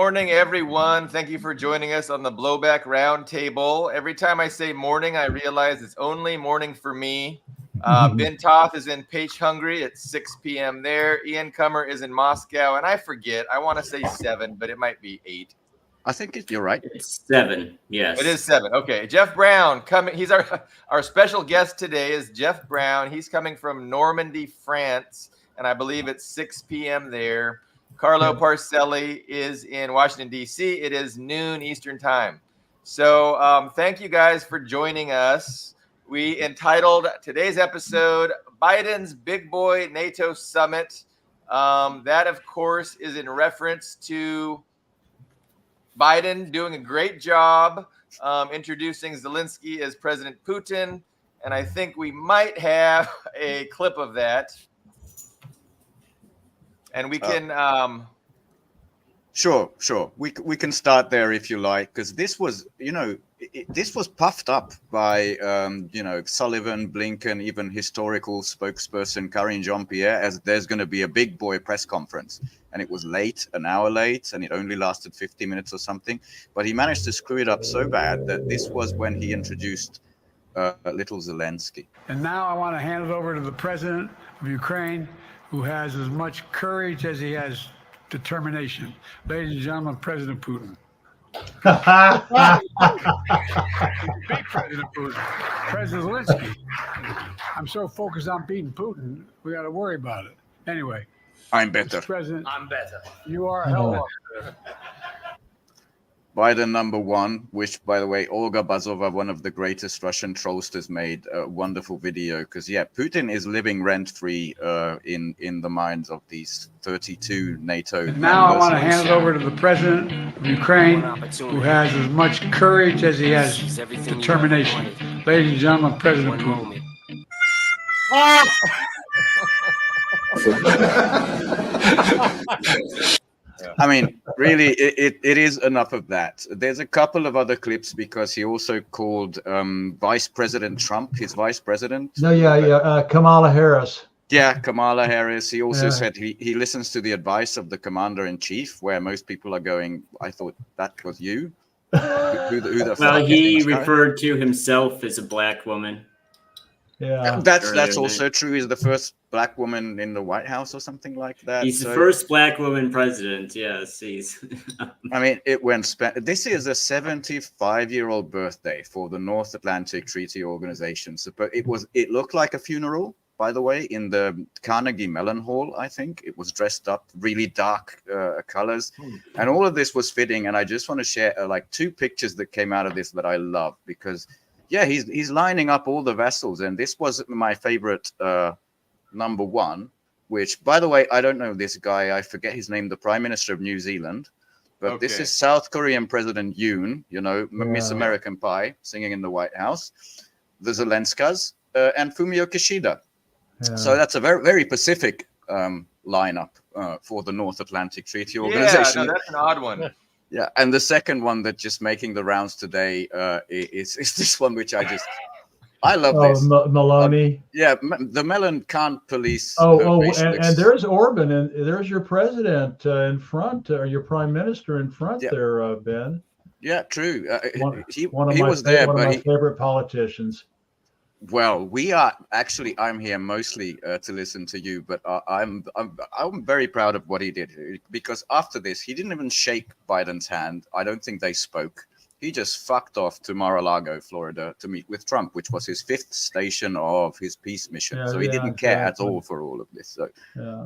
morning, everyone. Thank you for joining us on the Blowback Roundtable. Every time I say morning, I realize it's only morning for me. Ben Toth is in Page Hungary at 6 p.m. there. Ian Cummer is in Moscow, and I forget. I want to say 7, but it might be 8. I think you're right. It's 7. Yes, it is 7. Okay, Jeff Brown coming. He's our special guest today. Is Jeff Brown? He's coming from Normandy, France, and I believe it's 6 p.m. there. Carlo Parcelli is in Washington, D.C. It is noon Eastern time. So thank you guys for joining us. We entitled today's episode, Biden's Big Boy NATO Summit. That, of course, is in reference to Biden doing a great job introducing Zelensky as President Putin. And I think we might have a clip of that. And we can Sure. We can start there if you like, because this was, this was puffed up by, Sullivan, Blinken, even historical spokesperson Karine Jean-Pierre, as there's going to be a big boy press conference. And it was late, an hour late, and it only lasted 50 minutes or something. But he managed to screw it up so bad that this was when he introduced little Zelensky. And now I want to hand it over to the president of Ukraine, who has as much courage as he has determination. Ladies and gentlemen, President Putin. Big President Putin. President Zelensky. I'm so focused on beating Putin, we got to worry about it. Anyway. I'm better. President, I'm better. You are a hell of a Biden #1, which, by the way, Olga Bazova, one of the greatest Russian trollsters, made a wonderful video. Because, Putin is living rent-free in the minds of these 32 NATO members. Now I want to hand it over to the president of Ukraine, who has as much courage as he has determination. Ladies and gentlemen, President Putin. I mean, really, it is enough of that. There's a couple of other clips because he also called Vice President Trump his vice president. Kamala Harris. Yeah, Kamala Harris. He also said he listens to the advice of the commander-in-chief, where most people are going, I thought that was you. Who the well, he referred to himself as a black woman. Yeah, that's also true. He's the first black woman in the White House or something like that. He's the first black woman president. Yes, he's. I mean, this is a 75-year-old birthday for the North Atlantic Treaty Organization. So, but it looked like a funeral, by the way, in the Carnegie Mellon Hall. I think it was dressed up really dark colors, and all of this was fitting. And I just want to share like 2 pictures that came out of this that I love because. Yeah, he's lining up all the vessels, and this was my favorite #1, which, by the way, I don't know this guy. I forget his name, the Prime Minister of New Zealand. But This is South Korean President Yoon, Miss American Pie, singing in the White House, the Zelenskas, and Fumio Kishida. Yeah. So that's a very, very Pacific lineup for the North Atlantic Treaty Organization. Yeah, no, that's an odd one. Yeah, and the second one that just making the rounds today is this one, which I love this. Maloney. The Mellon can't police. And there's Orban, and there's your president in front, or your prime minister in front there, Ben. Yeah, true. He was there, but my favorite politicians. Well, I'm here mostly to listen to you, but I'm very proud of what he did, because after this, he didn't even shake Biden's hand. I don't think they spoke. He just fucked off to Mar-a-Lago, Florida, to meet with Trump, which was his 5th station of his peace mission. So he didn't care at all for all of this. So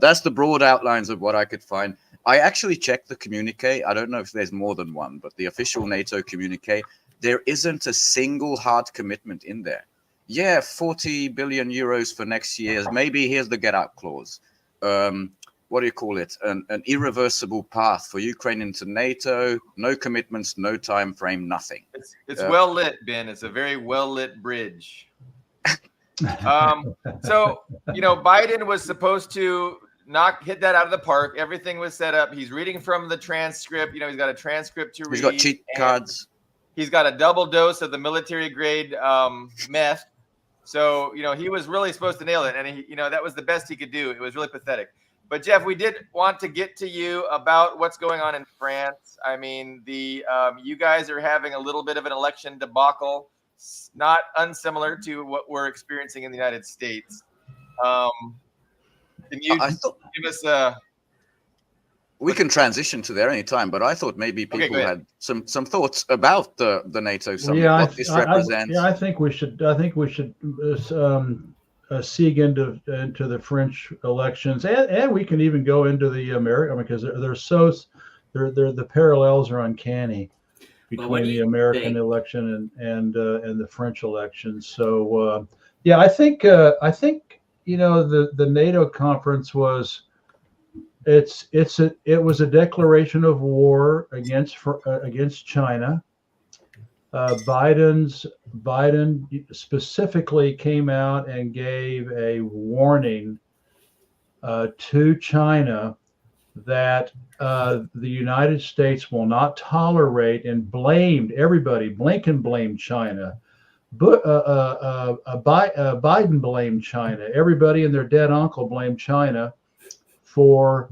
that's the broad outlines of what I could find. I actually checked the communique. I don't know if there's more than one, but the official NATO communique, there isn't a single hard commitment in there. Yeah, 40 billion euros for next year. Maybe here's the get out clause. What do you call it? An irreversible path for Ukraine into NATO. No commitments, no time frame, nothing. It's well lit, Ben. It's a very well lit bridge. So, Biden was supposed to hit that out of the park. Everything was set up. He's reading from the transcript. He's got a transcript to read. He's got cheat cards. He's got a double dose of the military grade meth. So, he was really supposed to nail it. And, that was the best he could do. It was really pathetic. But Jeff, we did want to get to you about what's going on in France. I mean, you guys are having a little bit of an election debacle, not unsimilar to what we're experiencing in the United States. Can you give us a? We can transition to there anytime, but I thought maybe people had some thoughts about the NATO summit. Yeah, what this represents. I think we should. Seek into the French elections, and we can even go into the American, because the parallels are uncanny between the American election and the French election. So yeah, I think the NATO conference was it was a declaration of war against China. Biden specifically came out and gave a warning to China that the United States will not tolerate, and blamed everybody. Blinken blamed China. Biden blamed China. Everybody and their dead uncle blamed China for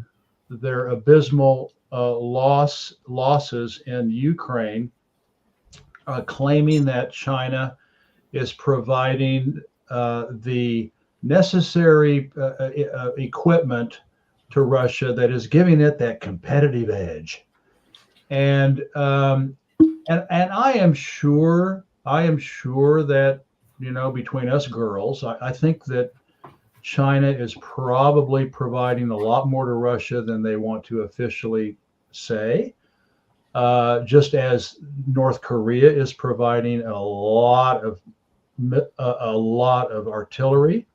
their abysmal losses in Ukraine. Claiming that China is providing the necessary equipment to Russia that is giving it that competitive edge, and I am sure that between us girls, I think that China is probably providing a lot more to Russia than they want to officially say. Just as North Korea is providing a lot of artillery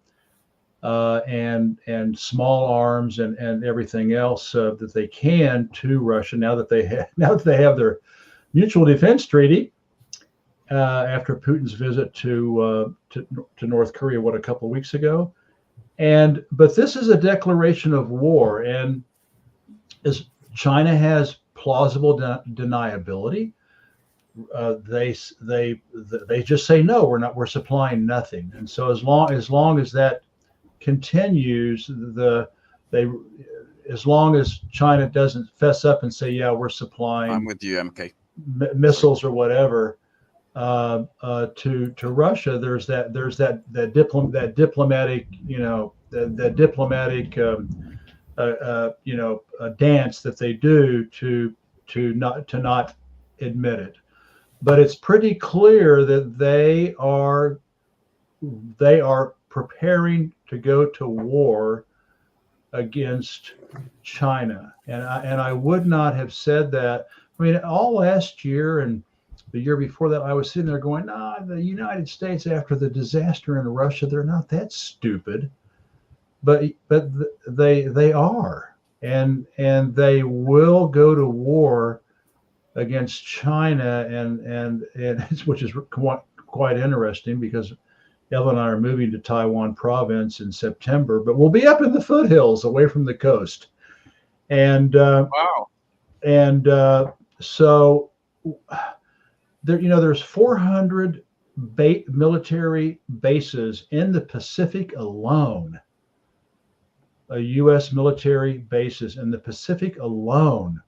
and small arms and everything else that they can to Russia now that they have their mutual defense treaty after Putin's visit to North Korea a couple of weeks ago, but this is a declaration of war, and as China has plausible deniability. They just say no, we're supplying nothing. And so as long as that continues, as long as China doesn't fess up and say, yeah, we're supplying, I'm with you, MK, missiles or whatever to Russia, there's that diplomatic dance that they do to not admit it. But it's pretty clear that they are preparing to go to war against China, and I would not have said that. I mean, all last year and the year before that, I was sitting there going, the United States, after the disaster in Russia, they're not that stupid. But they are, and they will go to war against China, and which is quite interesting, because Ella and I are moving to Taiwan province in September, but we'll be up in the foothills away from the coast, and wow, and so there's 400 military bases in the Pacific alone. U.S. military bases in the Pacific alone,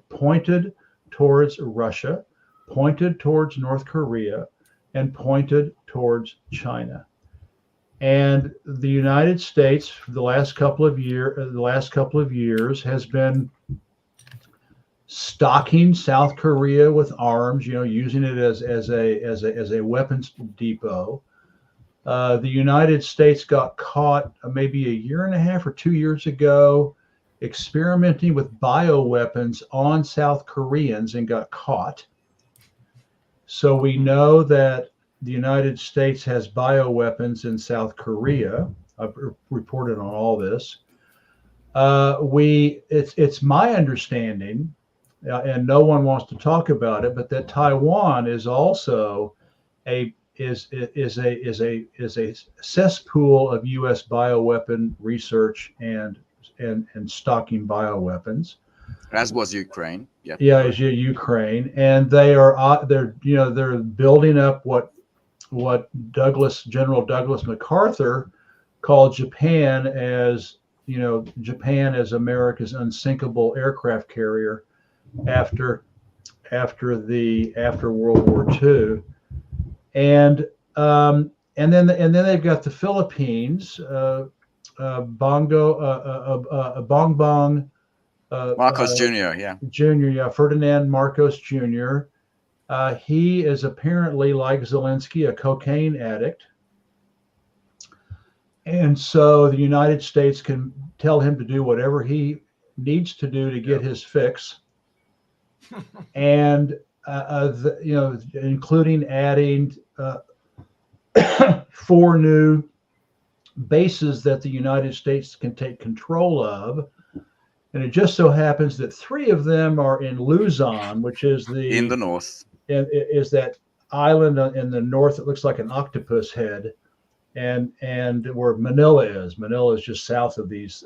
pointed towards Russia, pointed towards North Korea, and pointed towards China. And the United States, for the last couple of years, has been stocking South Korea with arms, using it as a weapons depot. The United States got caught maybe a year and a half or 2 years ago experimenting with bioweapons on South Koreans and got caught. So we know that the United States has bioweapons in South Korea. I've reported on all this. It's my understanding, and no one wants to talk about it, but that Taiwan is also a cesspool of U.S. bioweapon research and stocking bioweapons. As was Ukraine. As Ukraine, and they're building up what General Douglas MacArthur called Japan as Japan as America's unsinkable aircraft carrier after World War II, and then they've got the Philippines, Bongbong Marcos Jr. Yeah. Jr. Yeah, Ferdinand Marcos Jr. He is apparently, like Zelensky, a cocaine addict. And so the United States can tell him to do whatever he needs to do to get his fix. And, including adding 4 new bases that the United States can take control of. And it just so happens that 3 of them are in Luzon, which is in the north. Is that island in the north that looks like an octopus head, and where Manila is. Manila is just south of these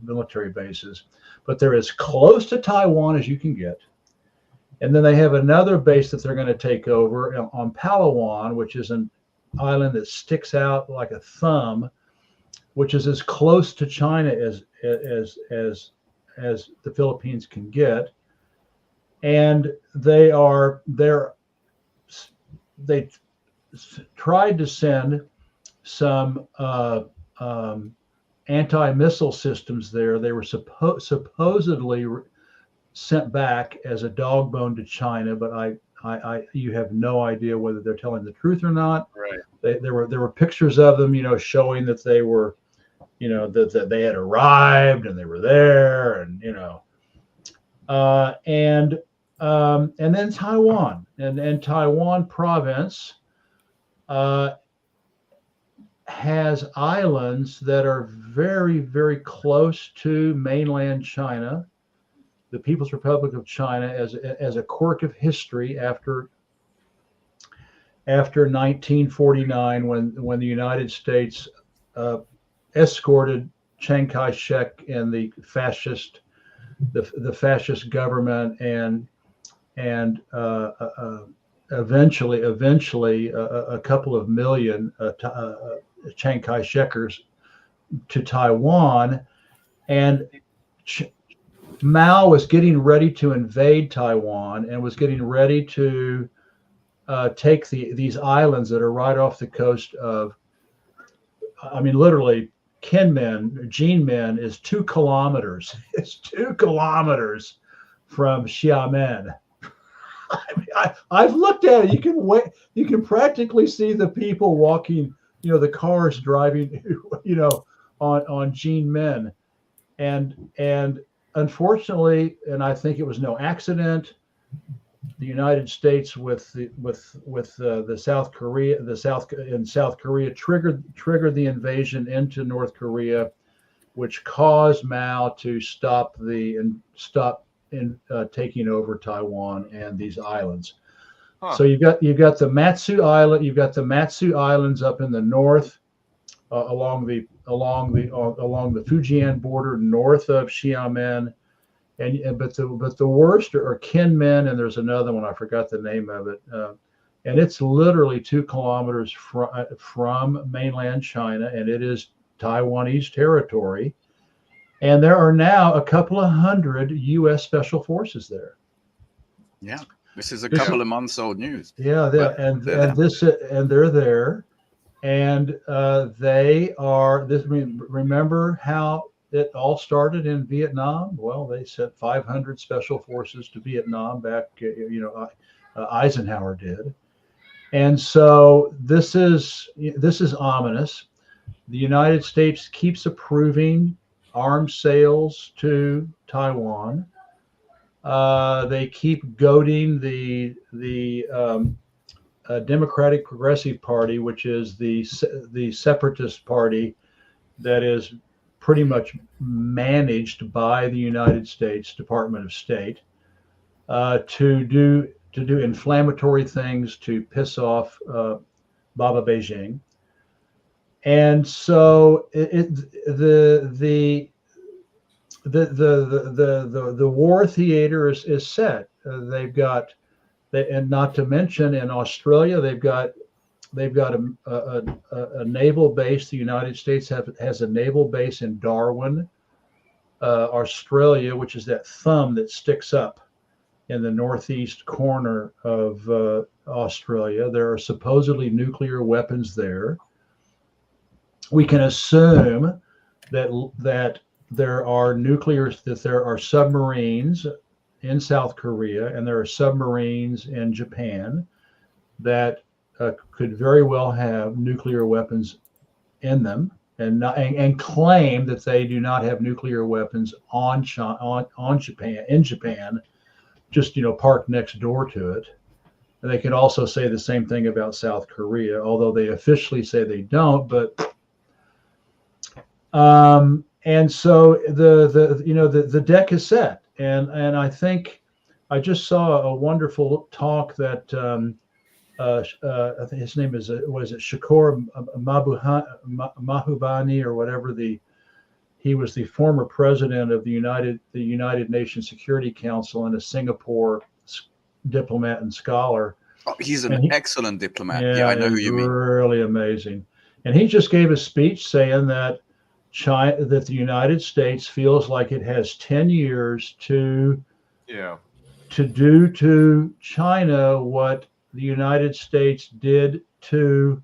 military bases, but they're as close to Taiwan as you can get. And then they have another base that they're going to take over on Palawan, which is an island that sticks out like a thumb, which is as close to China as the Philippines can get. And they tried to send some anti-missile systems there. They were supposedly sent back as a dog bone to China, but you have no idea whether they're telling the truth or not. Right. There were pictures of them, showing that they were, that they had arrived and they were there, and and then Taiwan and Taiwan province has islands that are very, very close to mainland China, the People's Republic of China, as a quirk of history after 1949, when the United States escorted Chiang Kai-shek and the fascist government and eventually a couple of million Chiang Kai-shekers to Taiwan, and Mao was getting ready to invade Taiwan and was getting ready to take these islands that are right off the coast of, literally, Jinmen is 2 kilometers. It's 2 kilometers from Xiamen. I've looked at it. You can practically see the people walking, the cars driving, on Jinmen, and unfortunately, and I think it was no accident, the United States with South Korea triggered the invasion into North Korea, which caused Mao to stop taking over Taiwan and these islands. Huh. So you've got the Matsu Island, you've got the Matsu Islands up in the north, along the Fujian border north of Xiamen, but the worst are Kinmen, and there's another one, I forgot the name of it, and it's literally 2 kilometers from mainland China, and it is Taiwanese territory. And there are now a couple of hundred U.S. Special Forces there. Yeah, this is a couple of months old news. Yeah, and they're there, and they are. Remember how it all started in Vietnam? Well, they sent 500 Special Forces to Vietnam back. Eisenhower did, and so this is ominous. The United States keeps approving arms sales to Taiwan. They keep goading the Democratic Progressive Party, which is the separatist party that is pretty much managed by the United States Department of State, to do inflammatory things to piss off Baba Beijing. And so the war theater is set. And not to mention, in Australia, they've got a naval base. The United States has a naval base in Darwin, Australia, which is that thumb that sticks up in the northeast corner of Australia. There are supposedly nuclear weapons there. We can assume that there are submarines in South Korea, and there are submarines in Japan that could very well have nuclear weapons in them, and claim that they do not have nuclear weapons on Japan, just parked next door to it. And they could also say the same thing about South Korea, although they officially say they don't. But and so the deck is set, and I think I just saw a wonderful talk that I think his name is Shakur Mahbubani or whatever. He was the former president of the United Nations Security Council and a Singapore diplomat and scholar. Oh, he's an excellent diplomat. Yeah, I know who you mean. Really amazing. And he just gave a speech saying that the United States feels like it has 10 years to do to China what the United States did to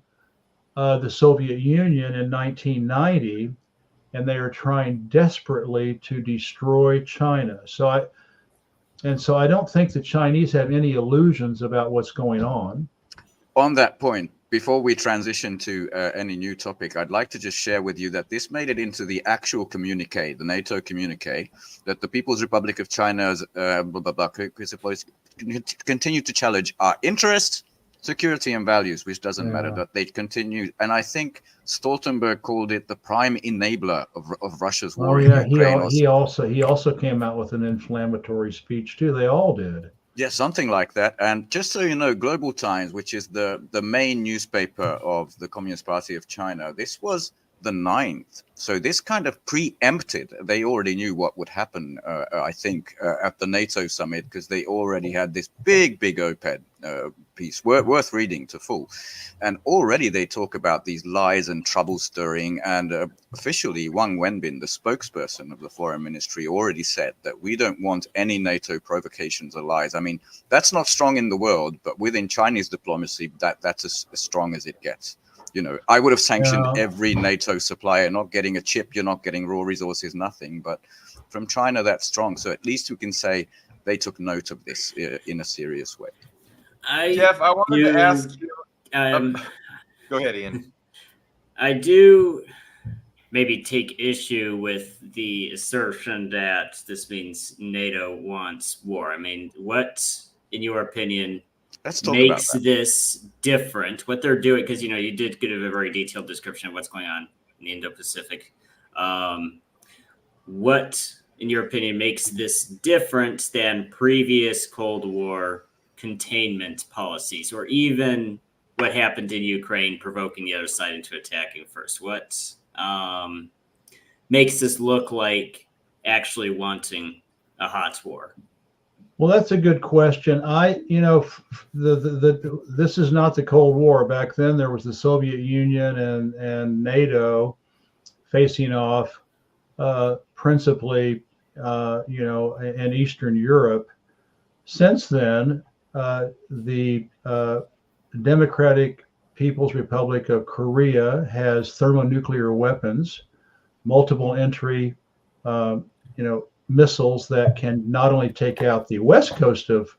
the Soviet Union in 1990, and they are trying desperately to destroy China. So I don't think the Chinese have any illusions about what's going on. On that point, before we transition to any new topic, I'd like to just share with you that this made it into the actual communique, the NATO communique, that the People's Republic of China's continue to challenge our interests, security, and values, which doesn't matter, that they continue. And I think Stoltenberg called it the prime enabler of Russia's war in Ukraine. He also came out with an inflammatory speech too. They all did. Yeah, something like that. And just so you know, Global Times, which is the main newspaper of the Communist Party of China, this was the 9th. So this kind of preempted. They already knew what would happen, I think, at the NATO summit, because they already had this big op-ed piece worth reading to full. And already they talk about these lies and trouble stirring. And officially, Wang Wenbin, the spokesperson of the foreign ministry, already said that we don't want any NATO provocations or lies. I mean, that's not strong in the world, but within Chinese diplomacy, that's as strong as it gets. I would have sanctioned every NATO supplier. Not getting a chip, you're not getting raw resources, nothing. But from China, that's strong. So at least we can say they took note of this in a serious way. Jeff, I wanted to ask you. Go ahead, Ian. I do maybe take issue with the assertion that this means NATO wants war. I mean, what, in your opinion, makes this different? What they're doing, because you did give a very detailed description of what's going on in the Indo-Pacific. What, in your opinion, makes this different than previous Cold War containment policies, or even what happened in Ukraine, provoking the other side into attacking first? What makes this look like actually wanting a hot war? Well, that's a good question. This is not the Cold War. Back then, there was the Soviet Union and NATO facing off, principally, in Eastern Europe. Since then, the Democratic People's Republic of Korea has thermonuclear weapons, multiple entry, missiles that can not only take out the west coast of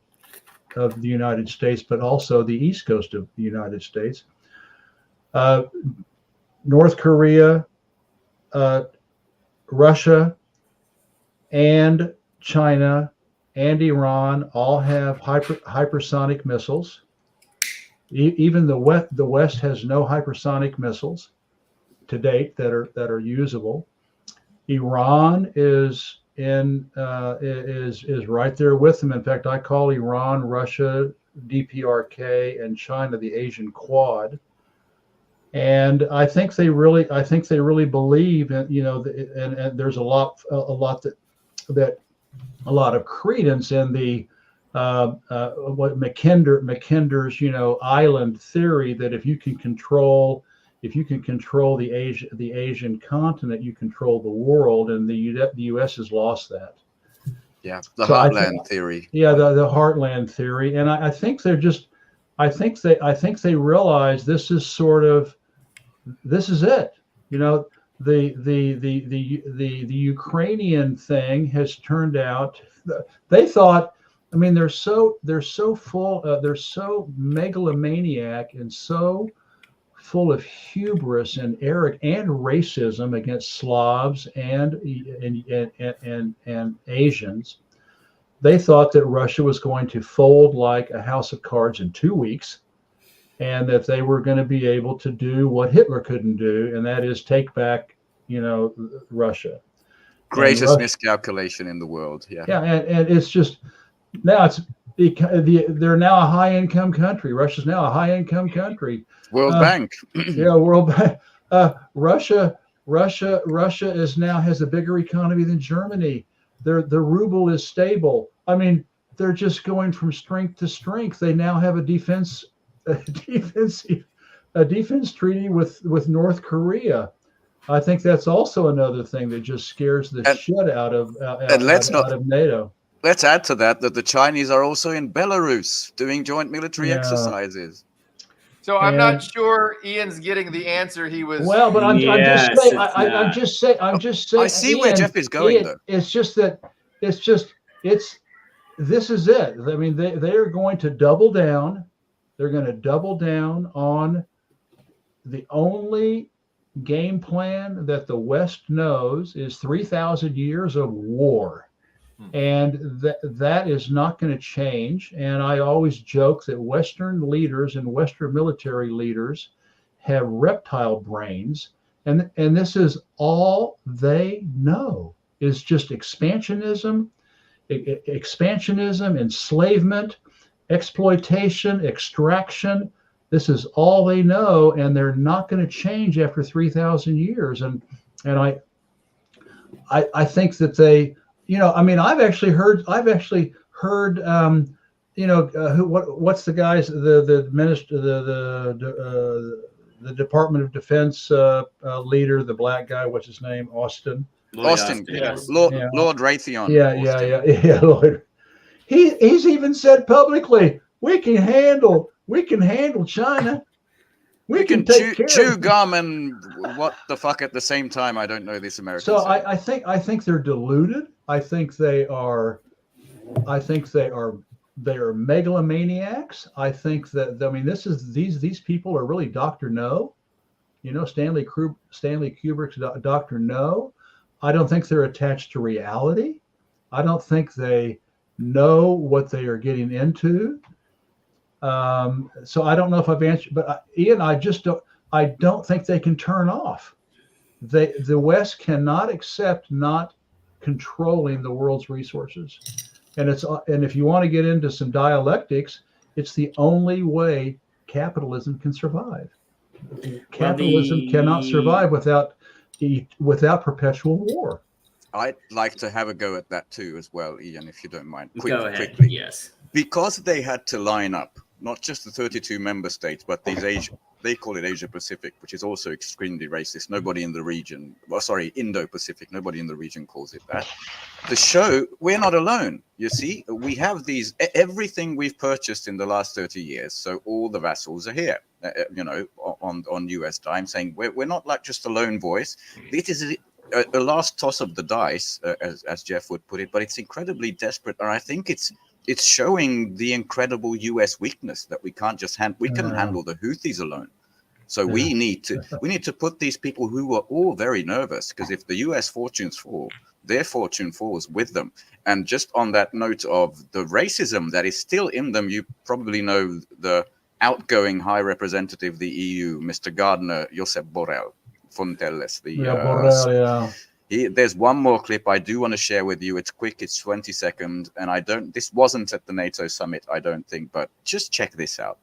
the United States, but also the east coast of the United States. North Korea, Russia, and China and Iran all have hypersonic missiles. Even the West has no hypersonic missiles to date that are usable. Iran is right there with them. In fact, I call Iran, Russia, DPRK, and China the Asian Quad. And I think they really believe in, and there's a lot of credence in the what Mackinder's island theory, that if you can control if you can control the Asian continent, you control the world, and the U.S. has lost that. Yeah, the So heartland theory. Yeah, the heartland theory, and I think they're just, I think they realize this is it. You know, the Ukrainian thing has turned out. They thought, I mean, they're so full, they're so megalomaniac and so full of hubris and racism against Slavs and Asians. They thought that Russia was going to fold like a house of cards in 2 weeks, and that they were going to be able to do what Hitler couldn't do, and that is take back, Russia. Greatest miscalculation in the world. Yeah. Yeah, and it's just now they're now a high-income country. Russia's now a high-income country. World Bank. Yeah, World Bank. Russia has a bigger economy than Germany. The ruble is stable. I mean, they're just going from strength to strength. They now have a defense treaty with North Korea. I think that's also another thing that just scares the shit out of NATO. Let's add to that the Chinese are also in Belarus doing joint military exercises. So I'm not sure Ian's getting the answer he was. Well, but I'm just saying. I see where Jeff is going, though. This is it. I mean, they are going to double down. They're going to double down on the only game plan that the West knows is 3,000 years of war. And that is not going to change. And I always joke that Western leaders and Western military leaders have reptile brains. And this is all they know is just expansionism, enslavement, exploitation, extraction. This is all they know, and they're not going to change after 3,000 years. And I think that they, I mean, I've actually heard, what's the guys, the minister, the Department of Defense leader, the black guy, what's his name? Austin. Austin, yes. Lord Raytheon. Yeah, Lord. He's even said publicly, we can handle China. We can chew gum and what the fuck at the same time. I don't know this American. So I think they're deluded. I think they are megalomaniacs. I think that, I mean, these people are really Dr. No. Stanley Kubrick's Dr. No. I don't think they're attached to reality. I don't think they know what they are getting into. So I don't know if I've answered, but Ian, I don't think they can turn off. The West cannot accept not controlling the world's resources. And if you want to get into some dialectics, it's the only way capitalism can survive. Capitalism cannot survive without perpetual war. I'd like to have a go at that too as well, Ian, if you don't mind. Go ahead. Quickly. Yes. Because they had to line up, not just the 32 member states, but these they call it Asia Pacific, which is also extremely racist. Nobody in the region, Indo-Pacific, nobody in the region calls it that. To show we're not alone. You see, we have everything we've purchased in the last 30 years. So all the vassals are here, on US time, saying we're not like just a lone voice. It is a last toss of the dice, as Jeff would put it, but it's incredibly desperate. And I think it's showing the incredible US weakness that we can't just we couldn't handle the Houthis alone. So we need to put these people who are all very nervous, because if the US fortunes fall, their fortune falls with them. And just on that note of the racism that is still in them, you probably know the outgoing High Representative of the EU, Mr. Gardner, Josep Borrell Fontelles. Borrell, there's one more clip I do want to share with you. It's quick, it's 20 seconds, and this wasn't at the NATO summit, I don't think, but just check this out.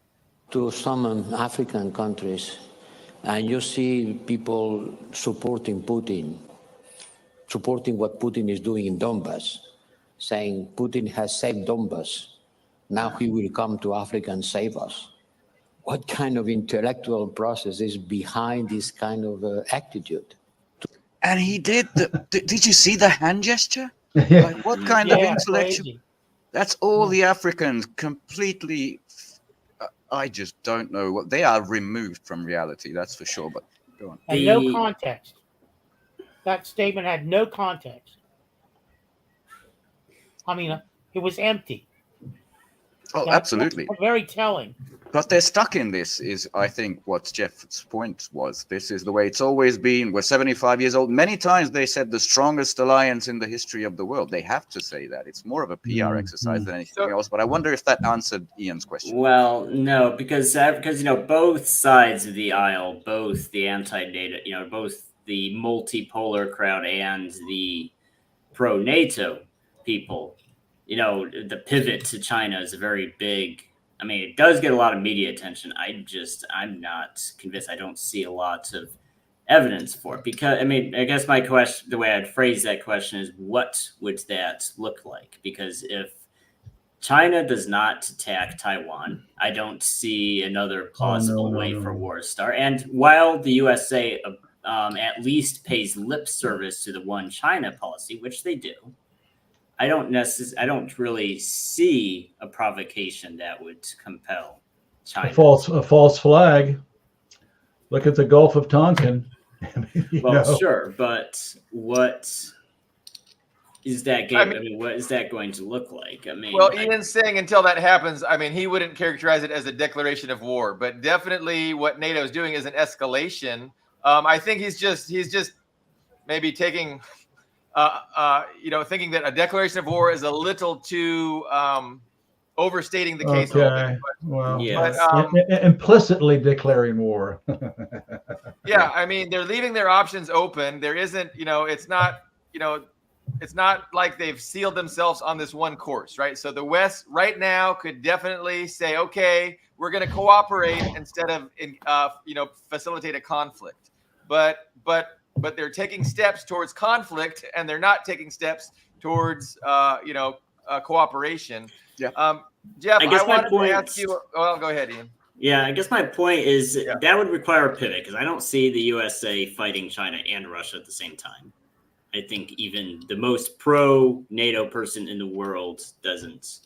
To some African countries, and you see people supporting Putin, supporting what Putin is doing in Donbass, saying Putin has saved Donbass. Now he will come to Africa and save us. what kind of intellectual process is behind this kind of attitude? And he did. Did you see the hand gesture? Yeah. Like, what kind of Yeah, intellectual? crazy. That's all the Africans completely. I just don't know what they are removed from reality. That's for sure. But go on. And no context. That statement had no context. I mean, it was empty. Oh, That's absolutely. very telling. But they're stuck in this, is I think what Jeff's point was. This is the way it's always been. We're 75 years old. Many times they said the strongest alliance in the history of the world. They have to say that. It's more of a PR exercise than anything else. But I wonder if that answered Ian's question. Well, no, because both sides of the aisle, both the anti-NATO, both the multipolar crowd and the pro-NATO people, the pivot to China is a very big. I mean, it does get a lot of media attention. I'm not convinced. I don't see a lot of evidence for it because, I guess my question, the way I'd phrase that question is, what would that look like? Because if China does not attack Taiwan, I don't see another plausible way for war to start. And while the USA at least pays lip service to the one China policy, which they do, I don't really see a provocation that would compel China. A false flag. Look at the Gulf of Tonkin. Sure, but what is that game? What is that going to look like? Ian's saying until that happens, he wouldn't characterize it as a declaration of war, but definitely what NATO is doing is an escalation. I think he's just maybe taking. Thinking that a declaration of war is a little too overstating the case. Okay. Well, yes. Implicitly declaring war. Yeah, they're leaving their options open. There isn't, it's not like they've sealed themselves on this one course, right? So the West right now could definitely say, okay, we're going to cooperate instead of, facilitate a conflict. But they're taking steps towards conflict, and they're not taking steps towards, cooperation. Yeah. Jeff, I guess I wanted to ask you. Well, go ahead, Ian. Yeah, I guess my point is that would require a pivot because I don't see the USA fighting China and Russia at the same time. I think even the most pro-NATO person in the world doesn't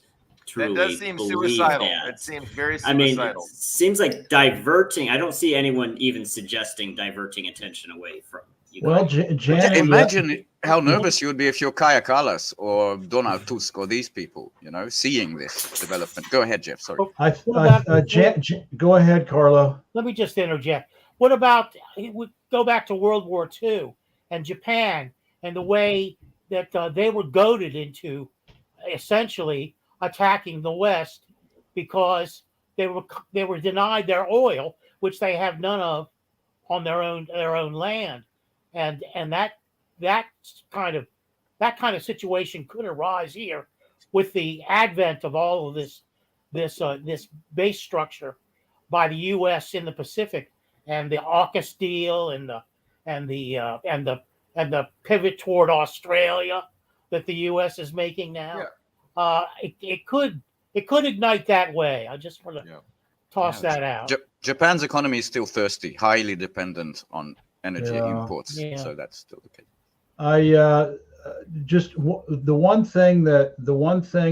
truly that does seem believe suicidal. that. It seems very suicidal. It seems like diverting. I don't see anyone even suggesting diverting attention away from Ukraine. Well, imagine how nervous you would be if you're Kaja Kallas or Donald Tusk or these people, seeing this development. Go ahead, Jeff. Sorry. Go ahead, Carlo. Let me just interject. What about we go back to World War II and Japan and the way that they were goaded into essentially attacking the West because they were denied their oil, which they have none of on their own land, and that kind of situation could arise here with the advent of all of this base structure by the U.S. in the Pacific and the AUKUS deal and the pivot toward Australia that the U.S. is making now. Yeah. It could ignite that way. I just want to toss that out. Japan's economy is still thirsty, highly dependent on energy imports. Yeah. So that's still the case. The one thing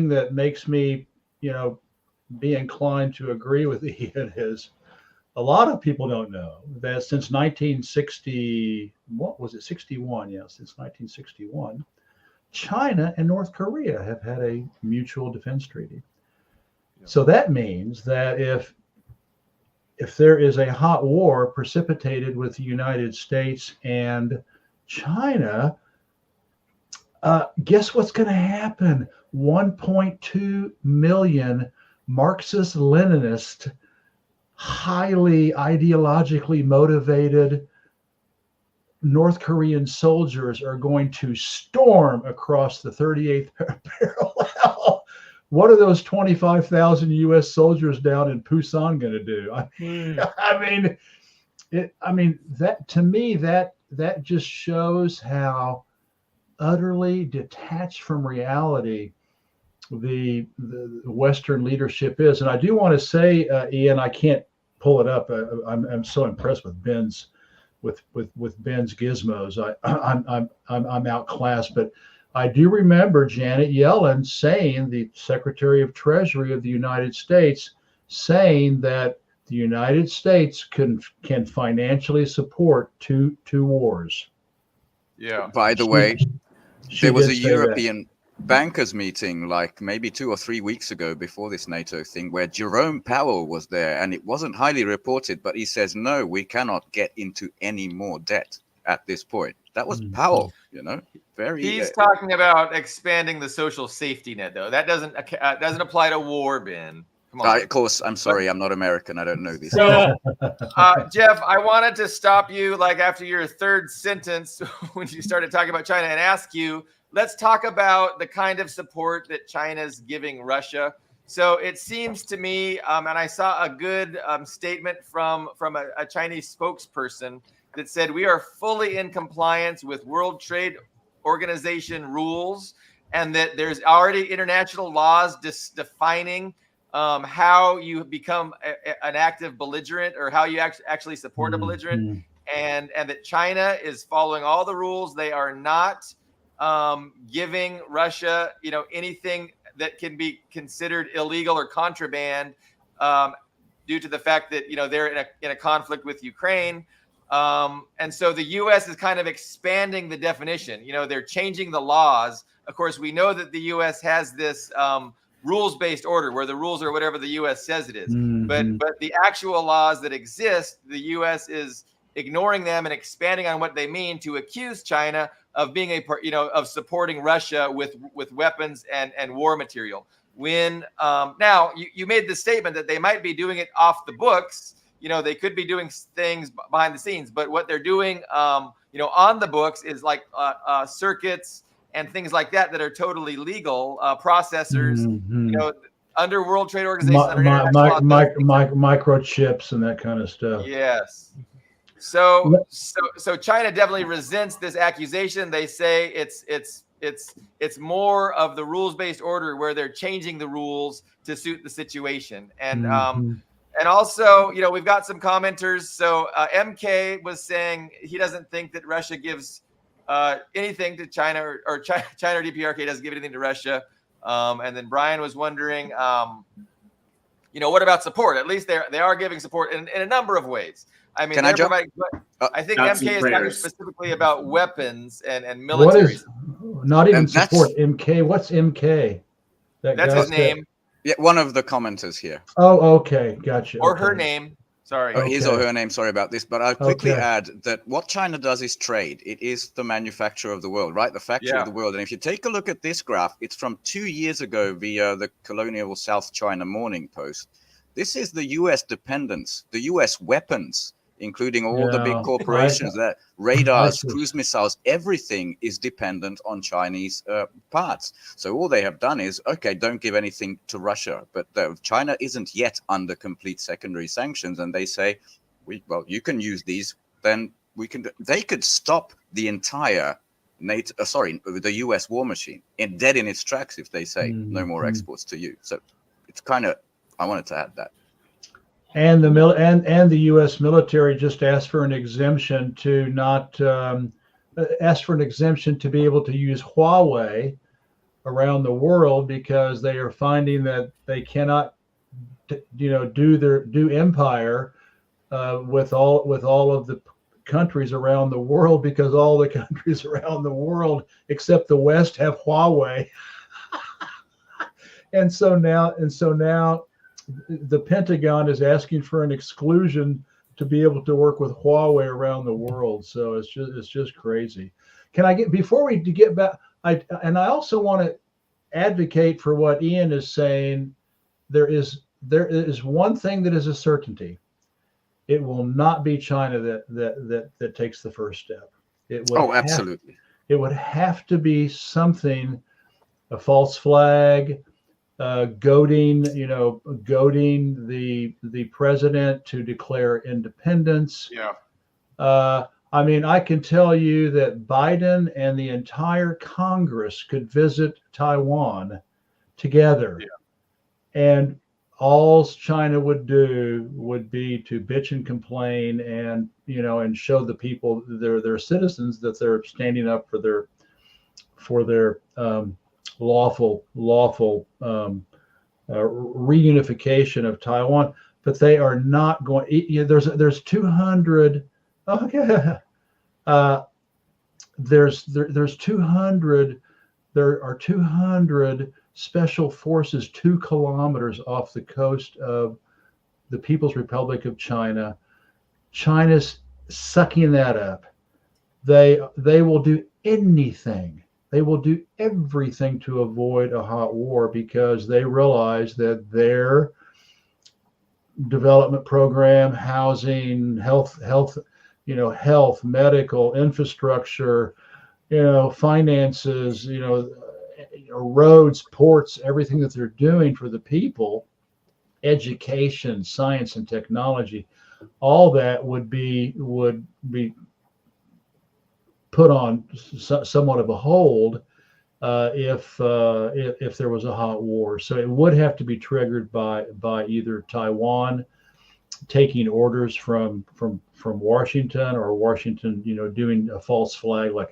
that makes me, be inclined to agree with Ian is a lot of people don't know that since 1960, what was it, 61? Yeah, since 1961, China and North Korea have had a mutual defense treaty. So that means that if there is a hot war precipitated with the United States and China, guess what's going to happen? 1.2 million Marxist-Leninist, highly ideologically motivated North Korean soldiers are going to storm across the 38th parallel. What are those 25,000 U.S. soldiers down in Busan going to do? That to me, that just shows how utterly detached from reality the Western leadership is. And I do want to say, Ian, I can't pull it up. I'm so impressed with Ben's Ben's gizmos. I'm outclassed, but I do remember Janet Yellen saying, the Secretary of Treasury of the United States, saying that the United States can financially support two wars. Yeah. By the way, there was a did say that. European bankers meeting like maybe 2 or 3 weeks ago before this NATO thing, where Jerome Powell was there, and it wasn't highly reported, but he says, no, we cannot get into any more debt at this point. That was Powell, you know, very. He's talking about expanding the social safety net, though. That doesn't apply to war, Ben. Come on. Of course, I'm sorry, I'm not American. I don't know this. So, Jeff, I wanted to stop you like after your third sentence when you started talking about China and ask you, let's talk about the kind of support that China's giving Russia. So it seems to me, and I saw a good statement from a Chinese spokesperson that said we are fully in compliance with World Trade Organization rules, and that there's already international laws defining how you become an active belligerent, or how you actually support a belligerent, and that China is following all the rules. They are not giving Russia, anything that can be considered illegal or contraband, due to the fact that they're in a conflict with Ukraine. And so the U.S. is kind of expanding the definition. They're changing the laws. Of course, we know that the U.S. has this rules-based order where the rules are whatever the U.S. says it is. But the actual laws that exist, the U.S. is ignoring them and expanding on what they mean to accuse China of being of supporting Russia with weapons and war material. When now you made the statement that they might be doing it off the books. They could be doing things behind the scenes, but what they're doing, on the books is like circuits and things like that are totally legal, processors, under World Trade Organization, microchips and that kind of stuff. Yes. So China definitely resents this accusation. They say it's more of the rules-based order where they're changing the rules to suit the situation. And and also, we've got some commenters. So MK was saying he doesn't think that Russia gives anything to China, or China or DPRK doesn't give anything to Russia. And then Brian was wondering, what about support? At least they are giving support in a number of ways. I mean, I think MK is talking specifically about weapons and military. What is not even support? MK, what's MK? That's his name. Yeah, one of the commenters here. Oh, okay, gotcha. Or her name. Sorry. His or her name. Sorry about this, but I'll quickly add that what China does is trade. It is the manufacturer of the world, right? The factory of the world. And if you take a look at this graph, it's from 2 years ago via the Colonial South China Morning Post. This is the U.S. dependence, the U.S. weapons, including all the big corporations, that radars, cruise missiles, everything is dependent on Chinese parts. So all they have done is, okay, don't give anything to Russia. But China isn't yet under complete secondary sanctions. And they say, well, you can use these, then they could stop the entire NATO, the US war machine dead in its tracks if they say no more exports to you. So it's kind of, I wanted to add that. And the U.S. military just asked for an exemption to be able to use Huawei around the world, because they are finding that they cannot, do empire with all of the countries around the world, because all the countries around the world except the West have Huawei. and so now the Pentagon is asking for an exclusion to be able to work with Huawei around the world. So it's just crazy. Before we get back, I also want to advocate for what Ian is saying. There is one thing that is a certainty. It will not be China that takes the first step. Absolutely. It would have to be something, a false flag, goading the president to declare independence. I mean, I can tell you that Biden and the entire Congress could visit Taiwan together, and all China would do would be to bitch and complain, and and show the people, their citizens, that they're standing up for their lawful reunification of Taiwan. But they are not going. There's 200. Okay. There's 200. There are 200 special forces 2 kilometers off the coast of the People's Republic of China. China's sucking that up. They will do anything. They will do everything to avoid a hot war, because they realize that their development program, housing, health, medical infrastructure, finances, roads, ports, everything that they're doing for the people, education, science, and technology, all that would be put on somewhat of a hold if there was a hot war. So it would have to be triggered by either Taiwan taking orders from Washington, or Washington, doing a false flag like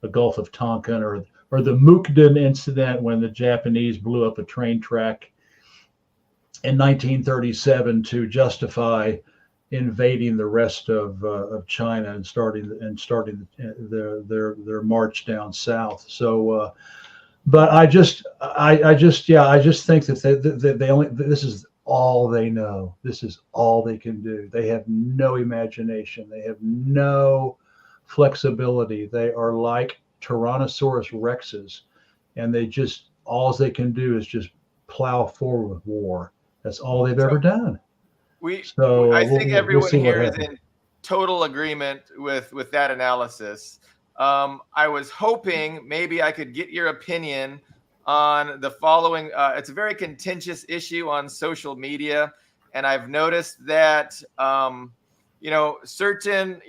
a Gulf of Tonkin, or the Mukden incident when the Japanese blew up a train track in 1937 to justify invading the rest of China and starting their march down south. So, but I just think that they only, this is all they know. This is all they can do. They have no imagination. They have no flexibility. They are like Tyrannosaurus Rexes, and all they can do is just plow forward with war. That's all they've ever done. I think everyone here is in total agreement with that analysis. I was hoping maybe I could get your opinion on the following. It's a very contentious issue on social media, and I've noticed that certain,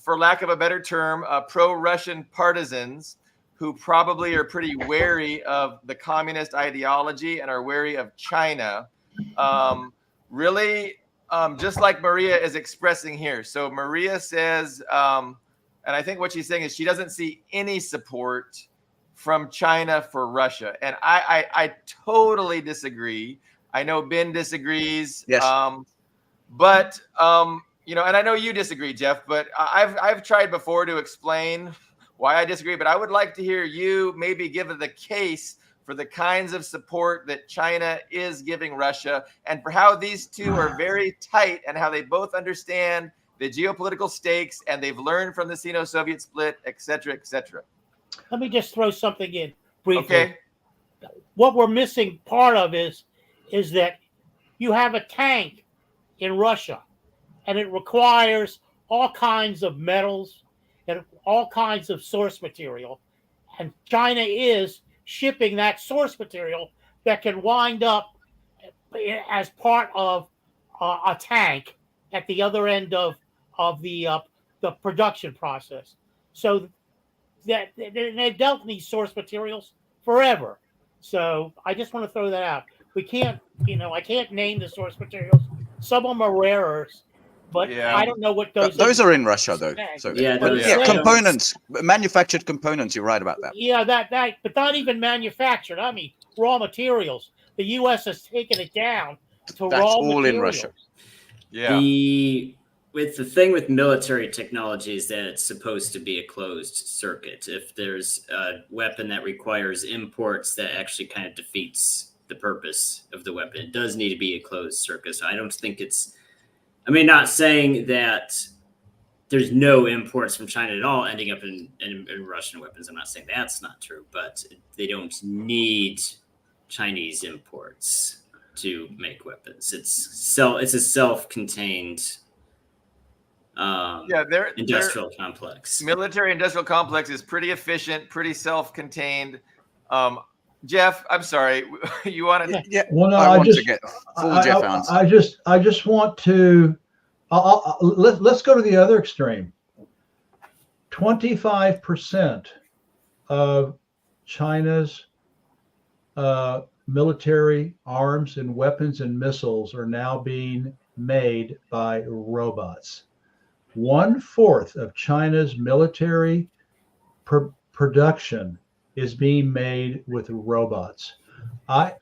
for lack of a better term, pro-Russian partisans who probably are pretty wary of the communist ideology and are wary of China, really, just like Maria is expressing here. So Maria says, and I think what she's saying is she doesn't see any support from China for Russia. And I totally disagree. I know Ben disagrees. Yes. But and I know you disagree, Jeff, but I've tried before to explain why I disagree, but I would like to hear you maybe give the case for the kinds of support that China is giving Russia, and for how these two are very tight, and how they both understand the geopolitical stakes, and they've learned from the Sino-Soviet split, et cetera, et cetera. Let me just throw something in briefly. Okay. What we're missing part of is that you have a tank in Russia, and it requires all kinds of metals and all kinds of source material. And China is shipping that source material that can wind up as part of a tank at the other end of the production process. So that they've dealt in these source materials forever. So I just want to throw that out. We can't, I can't name the source materials. Some of them are rare earths, but I don't know what those are in Russia, though. So components, manufactured components. You're right about that. Yeah, that, but not even manufactured. I mean, raw materials. The U.S. has taken it down to That's raw all materials. in Russia. Yeah. The thing with military technology is that it's supposed to be a closed circuit. If there's a weapon that requires imports, that actually kind of defeats the purpose of the weapon. It does need to be a closed circuit. So I don't think not saying that there's no imports from China at all ending up in Russian weapons. I'm not saying that's not true, but they don't need Chinese imports to make weapons. It's a self-contained industrial complex. Military industrial complex is pretty efficient, pretty self-contained. Jeff, I'm sorry. You want to? Yeah. Well, no, I want to get full Jeff answer. I just want to. Let's go to the other extreme. 25% of China's military arms and weapons and missiles are now being made by robots. 1/4 of China's military production is being made with robots. I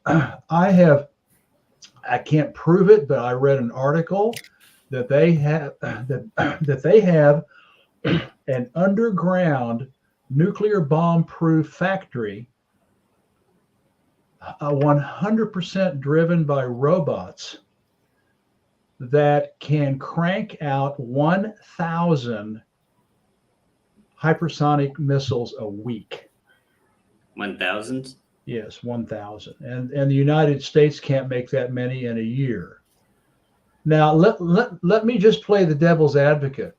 can't prove it, but I read an article that they have that they have an underground nuclear bomb-proof factory, 100% driven by robots, that can crank out 1,000 hypersonic missiles a week. 1,000? Yes, 1,000. And the United States can't make that many in a year. Now, let me just play the devil's advocate.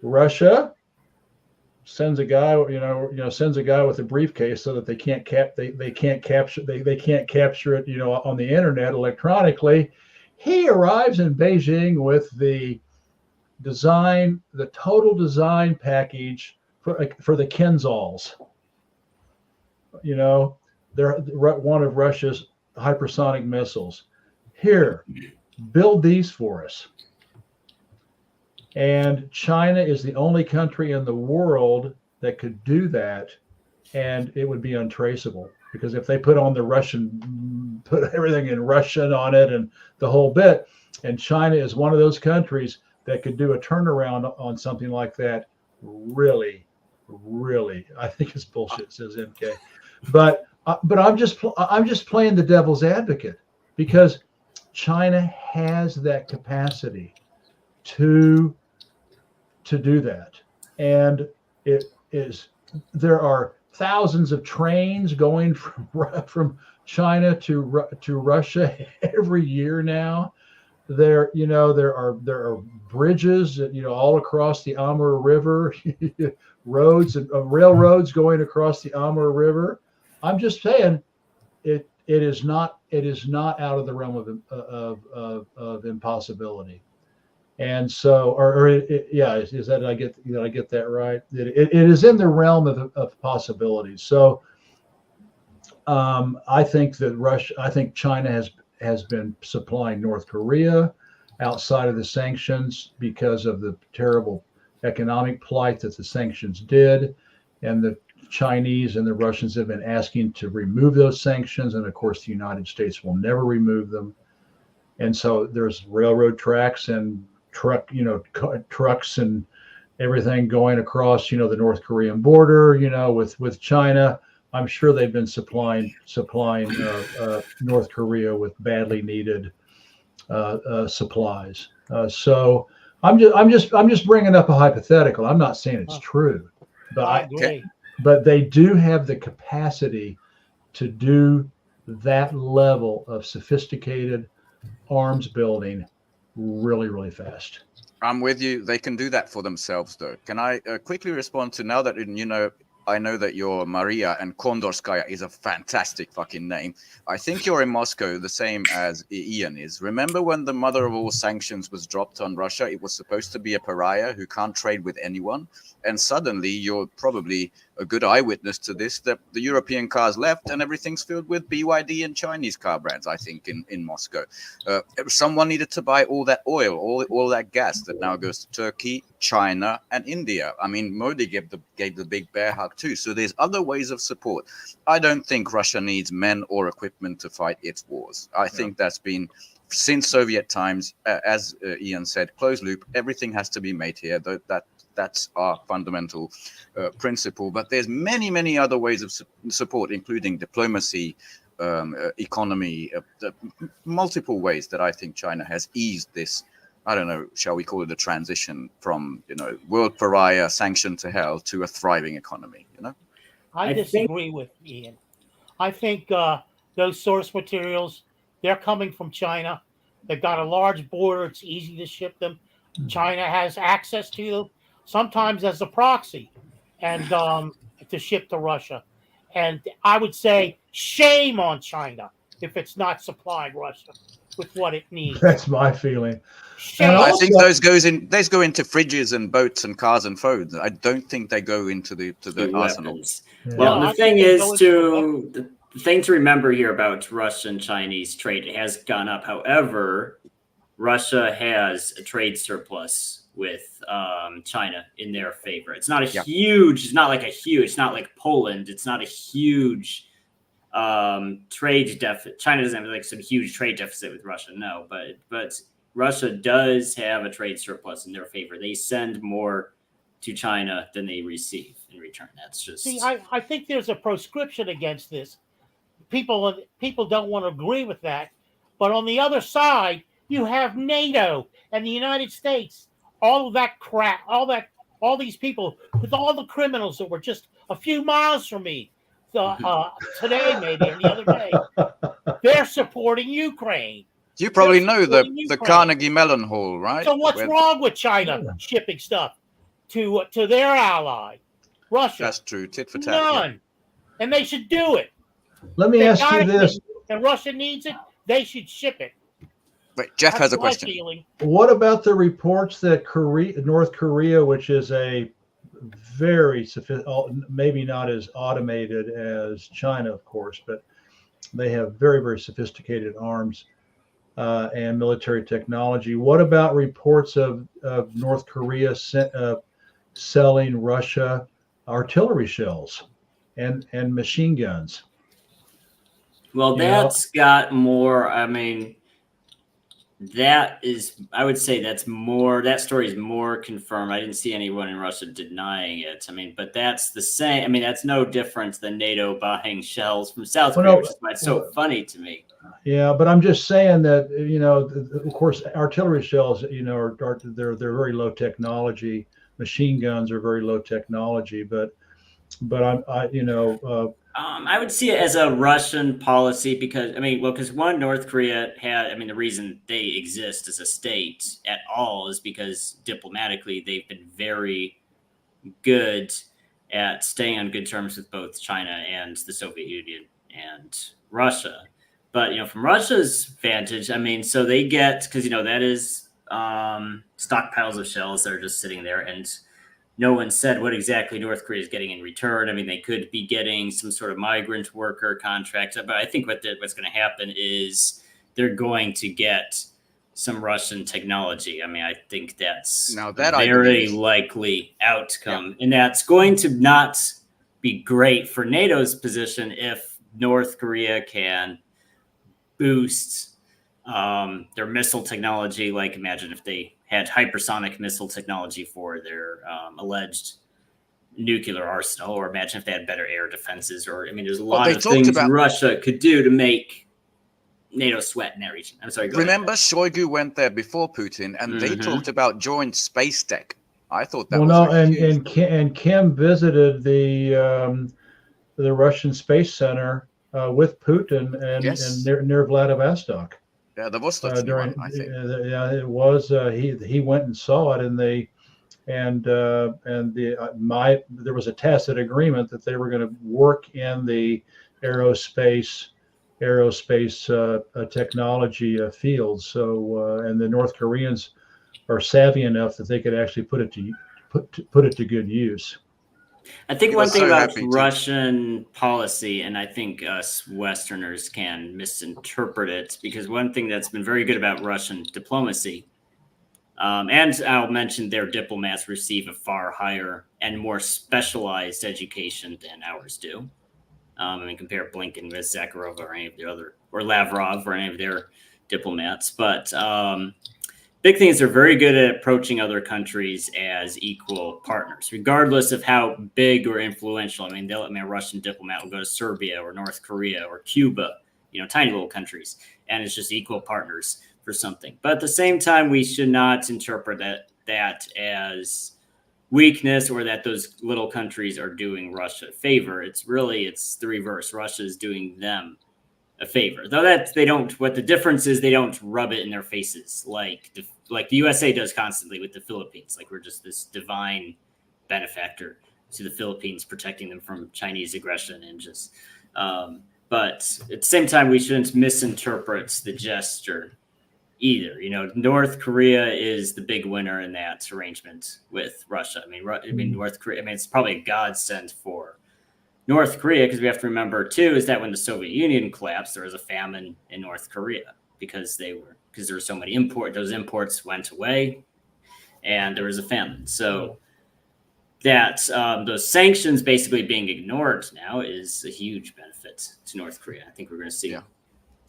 Russia sends a guy, sends a guy with a briefcase so that they can't capture it, on the internet electronically. He arrives in Beijing with the total design package for the Kinzhals. They're one of Russia's hypersonic missiles. Here, build these for us. And China is the only country in the world that could do that, and it would be untraceable, because if they put everything in Russian on it and the whole bit, and China is one of those countries that could do a turnaround on something like that, really, I think it's bullshit, says MK. But I'm just playing the devil's advocate, because China has that capacity to do that, and there are thousands of trains going from China to Russia every year now. There are bridges, all across the Amur River, roads and railroads going across the Amur River. I'm just saying, it is not out of the realm of impossibility. And so, is that, I get that right? It is in the realm of possibilities. So I think China has been supplying North Korea outside of the sanctions because of the terrible economic plight that the sanctions did, and the Chinese and the Russians have been asking to remove those sanctions, and of course the United States will never remove them. And so there's railroad tracks and trucks and everything going across, the North Korean border, with China. I'm sure they've been supplying North Korea with badly needed supplies. So I'm just bringing up a hypothetical. I'm not saying it's true, but but they do have the capacity to do that level of sophisticated arms building really, really fast. I'm with you. They can do that for themselves, though. Can I quickly respond to, now that I know that you're Maria, and Kondorskaya is a fantastic fucking name. I think you're in Moscow the same as Ian is. Remember when the mother of all sanctions was dropped on Russia? It was supposed to be a pariah who can't trade with anyone. And suddenly you're probably a good eyewitness to this, that the European cars left and everything's filled with BYD and Chinese car brands, I think, in Moscow. Someone needed to buy all that oil, all that gas that now goes to Turkey, China, and India. I mean, Modi gave the big bear hug too. So there's other ways of support. I don't think Russia needs men or equipment to fight its wars. I think that's been, since Soviet times, as Ian said, closed loop, everything has to be made here. That's our fundamental principle. But there's many, many other ways of support, including diplomacy, economy, multiple ways that I think China has eased this, I don't know, shall we call it a transition from, world pariah, sanctioned to hell, to a thriving economy, I disagree with Ian. I think those source materials, they're coming from China. They've got a large border. It's easy to ship them. China has access to them, sometimes as a proxy, and to ship to Russia. And I would say shame on China if it's not supplying Russia with what it needs. That's my feeling. Shame. I think those go into fridges and boats and cars and phones. I don't think they go into the arsenal. Yeah. Well, the thing is, the thing to remember here about Russian-Chinese trade, it has gone up. However, Russia has a trade surplus with China in their favor. It's not a huge. It's not like it's not like Poland. It's not a huge trade deficit. China doesn't have like some huge trade deficit with Russia. No, but Russia does have a trade surplus in their favor. They send more to China than they receive in return. That's just. See, I think there's a proscription against this. People don't want to agree with that, but on the other side, you have NATO and the United States. All of that crap, all these people with all the criminals that were just a few miles from me today, maybe, and the other day, they're supporting Ukraine. You probably know the Carnegie Mellon Hall, right? So what's wrong with China shipping stuff to their ally, Russia? That's true. Tit for tat. None. And they should do it. Let me ask you this. And Russia needs it, they should ship it. Wait, Jeff has a my question. feeling. What about the reports that North Korea, which is a very maybe not as automated as China, of course, but they have very, very sophisticated arms and military technology. What about reports of North Korea selling Russia artillery shells and machine guns? Well, that's got more. I mean, I would say that story is more confirmed. I didn't see anyone in Russia denying it. I mean, but that's the same. I mean, that's no different than NATO buying shells from South Korea, which is why it's so funny to me. Yeah, but I'm just saying that, of course, artillery shells, they're very low technology. Machine guns are very low technology, but I would see it as a Russian policy because North Korea the reason they exist as a state at all is because diplomatically they've been very good at staying on good terms with both China and the Soviet Union and Russia. But, from Russia's vantage, so they get, because, that is stockpiles of shells that are just sitting there, and no one said what exactly North Korea is getting in return. I mean, they could be getting some sort of migrant worker contract, but I think what's going to happen is they're going to get some Russian technology. I mean, I think that's a very likely outcome, and that's going to not be great for NATO's position if North Korea can boost their missile technology. Like, imagine if they had hypersonic missile technology for their alleged nuclear arsenal, or imagine if they had better air defenses, there's a lot of things Russia could do to make NATO sweat in that region. I'm sorry. Remember, Shoigu went there before Putin, and they talked about joint space tech. I thought that and Kim visited the Russian Space Center with Putin and near Vladivostok. Yeah, the Vostok one, I think. It was. He went and saw it, and there was a tacit agreement that they were going to work in the aerospace technology fields. So, and the North Koreans are savvy enough that they could actually put it to good use. I think one thing about Russian policy, and I think us Westerners can misinterpret it, because one thing that's been very good about Russian diplomacy, and I'll mention their diplomats receive a far higher and more specialized education than ours do. Compare Blinken with Zakharov or any of the other, or Lavrov or any of their diplomats. But big thing is they're very good at approaching other countries as equal partners, regardless of how big or influential. A Russian diplomat will go to Serbia or North Korea or Cuba, tiny little countries, and it's just equal partners for something. But at the same time, we should not interpret that as weakness, or that those little countries are doing Russia a favor. It's the reverse. Russia is doing them a favor, though that they don't. What the difference is, they don't rub it in their faces like the USA does constantly with the Philippines. Like, we're just this divine benefactor to the Philippines, protecting them from Chinese aggression, and just. But at the same time, we shouldn't misinterpret the gesture either. North Korea is the big winner in that arrangement with Russia. North Korea. It's probably a godsend for North Korea, because we have to remember too, is that when the Soviet Union collapsed, there was a famine in North Korea because there were so many those imports went away, and there was a famine. So that those sanctions basically being ignored now is a huge benefit to North Korea. I think we're going to see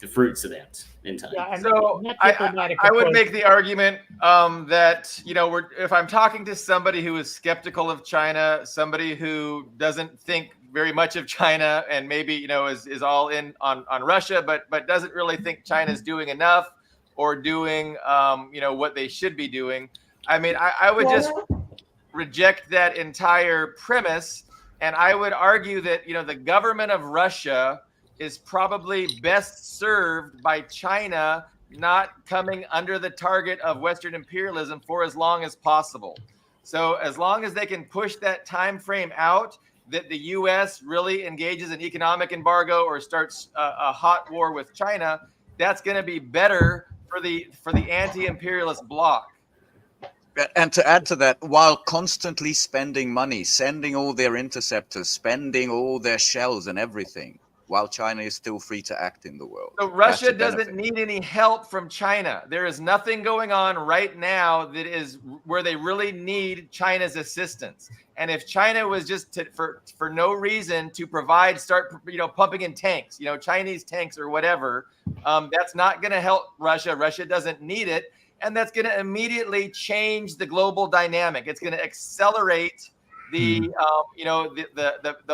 the fruits of that in time. Yeah, and So that I diplomatic would approach- make the argument that, you know, if I'm talking to somebody who is skeptical of China, somebody who doesn't think very much of China and maybe, you know, is all in on Russia, but doesn't really think China's doing enough or doing, you know, what they should be doing. I mean, I would just reject that entire premise. And I would argue that, you know, the government of Russia is probably best served by China not coming under the target of Western imperialism for as long as possible. So as long as they can push that time frame out, that the U.S. really engages in economic embargo or starts a hot war with China, that's going to be better for the anti-imperialist bloc. And to add to that, while constantly spending money, sending all their interceptors, spending all their shells and everything, while China is still free to act in the world. So Russia doesn't need any help from China. There is nothing going on right now that is where they really need China's assistance. And if China was just for no reason to start pumping in tanks, you know, Chinese tanks or whatever, that's not going to help Russia. Russia doesn't need it. And that's going to immediately change the global dynamic. It's going to accelerate the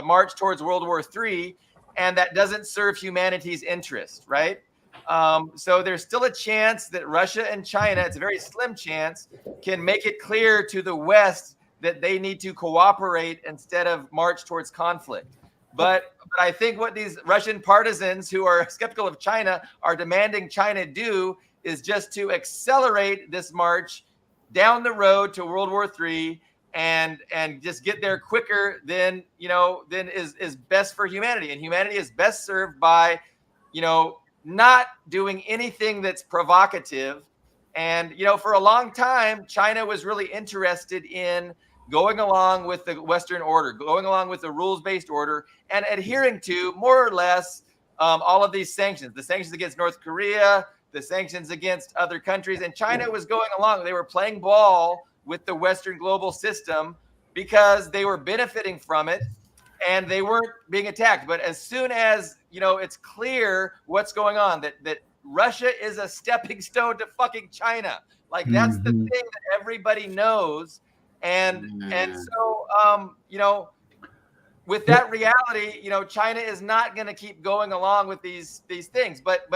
march towards World War III, and that doesn't serve humanity's interest, right? So there's still a chance that Russia and China, it's a very slim chance, can make it clear to the West that they need to cooperate instead of march towards conflict. But I think what these Russian partisans who are skeptical of China are demanding China do is just to accelerate this march down the road to World War III and just get there quicker than is best for humanity. And humanity is best served by, not doing anything that's provocative. And, for a long time, China was really interested in going along with the Western order, going along with the rules-based order, and adhering to more or less all of these sanctions, the sanctions against North Korea, the sanctions against other countries. And China was going along. They were playing ball with the Western global system because they were benefiting from it and they weren't being attacked. But as soon as, it's clear what's going on, that Russia is a stepping stone to fucking China. Like that's the thing that everybody knows. And so, with that reality, China is not going to keep going along with these things, but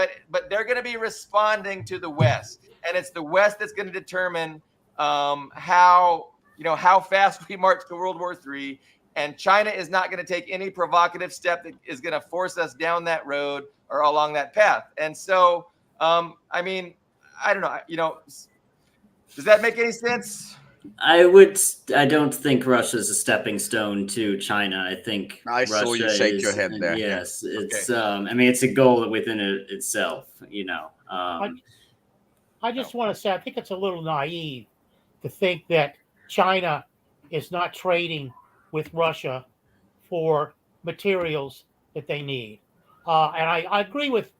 they're going to be responding to the West, and it's the West that's going to determine how fast we march to World War III. And China is not going to take any provocative step that is going to force us down that road or along that path. And so, I don't know, does that make any sense? I don't think Russia is a stepping stone to China. I think I saw you shake your head there. Yes, it's. Okay. It's a goal within itself. I just want to say, I think it's a little naive to think that China is not trading with Russia for materials that they need. And I agree with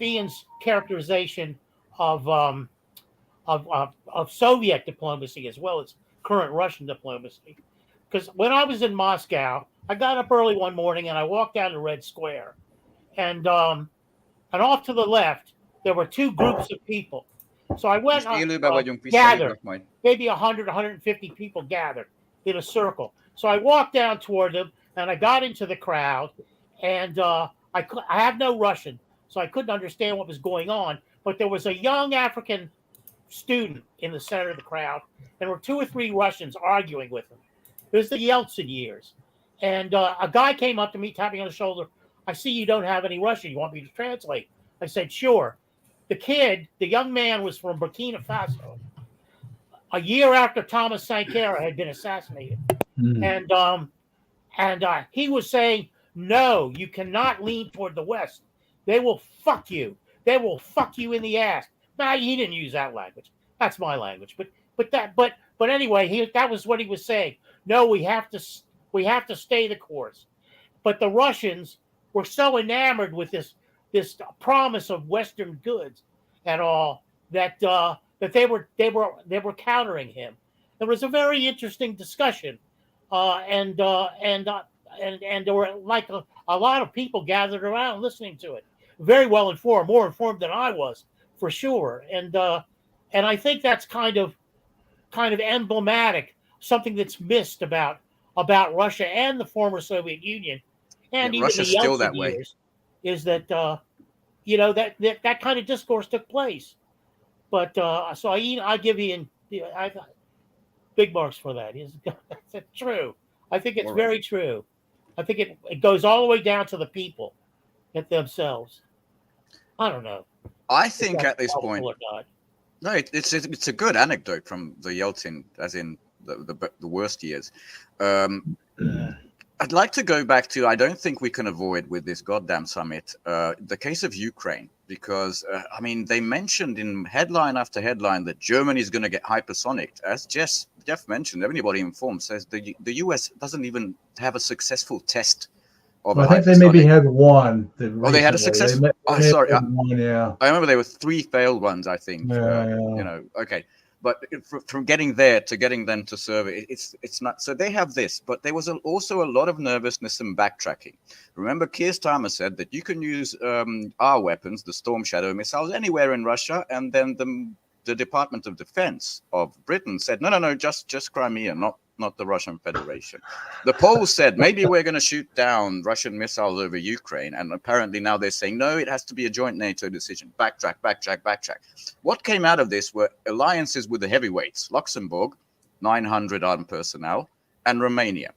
Ian's characterization of Soviet diplomacy as well as current Russian diplomacy. Because when I was in Moscow, I got up early one morning and I walked down to Red Square. And off to the left, there were two groups of people. So I went gathered, maybe 100, 150 people gathered in a circle. So I walked down toward them and I got into the crowd, and I have no Russian, so I couldn't understand what was going on. But there was a young African student in the center of the crowd, and there were 2 or 3 Russians arguing with him. It was the Yeltsin years. And a guy came up to me, tapping on the shoulder. I see you don't have any Russian. You want me to translate? I said, sure. The young man was from Burkina Faso. A year after Thomas Sankara had been assassinated. And he was saying, no, you cannot lean toward the West. They will fuck you. They will fuck you in the ass. Nah, he didn't use that language. That's my language. But anyway, that was what he was saying. No, we have to stay the course. but the Russians were so enamored with this promise of Western goods and all that that they were countering him. There was a very interesting discussion, and there were like a lot of people gathered around listening to it. Very well informed, more informed than I was, for sure. And I think that's kind of emblematic, something that's missed about Russia and the former Soviet Union, and even Russia's the still Yeltsin that way. years, is that that kind of discourse took place. But so I give Ian big marks for that. That's true. I think it's very true. I think it goes all the way down to the people themselves. I don't know. I think at this point, or not. no, it's a good anecdote from the Yeltsin, as in the worst years. I'd like to go back to, I don't think we can avoid with this goddamn summit, the case of Ukraine, because, I mean, they mentioned in headline after headline that Germany is going to get hypersonic. As Jeff mentioned, everybody informed says the US doesn't even have a successful test of a hypersonic. I think they maybe had one. They had a successful. Sorry. One, yeah. I remember there were 3 failed ones, I think. Yeah. You know, okay. But from getting there to getting them to serve it, it's not. So they have this, but there was also a lot of nervousness and backtracking. Remember, Keir Starmer said that you can use our weapons, the Storm Shadow missiles, anywhere in Russia, and then the Department of Defense of Britain said, no, just Crimea, not the Russian Federation. The Poles said, maybe we're going to shoot down Russian missiles over Ukraine. And apparently now they're saying, no, it has to be a joint NATO decision. Backtrack. What came out of this were alliances with the heavyweights, Luxembourg, 900 armed personnel, and Romania,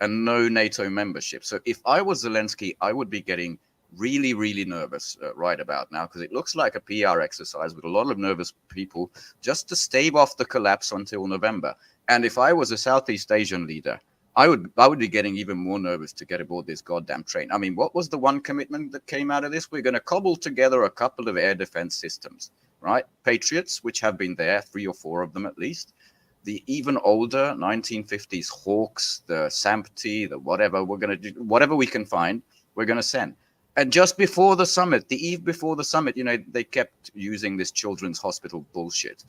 and no NATO membership. So if I was Zelensky, I would be getting really, really nervous right about now, because it looks like a PR exercise with a lot of nervous people just to stave off the collapse until November. And if I was a Southeast Asian leader, I would be getting even more nervous to get aboard this goddamn train. I mean, what was the one commitment that came out of this? We're going to cobble together a couple of air defense systems, right? Patriots, which have been there, 3 or 4 of them at least. The even older 1950s Hawks, the SAMP-T, the whatever, we're going to do, whatever we can find, we're going to send. And just before the summit, the eve before the summit, you know, they kept using this children's hospital bullshit.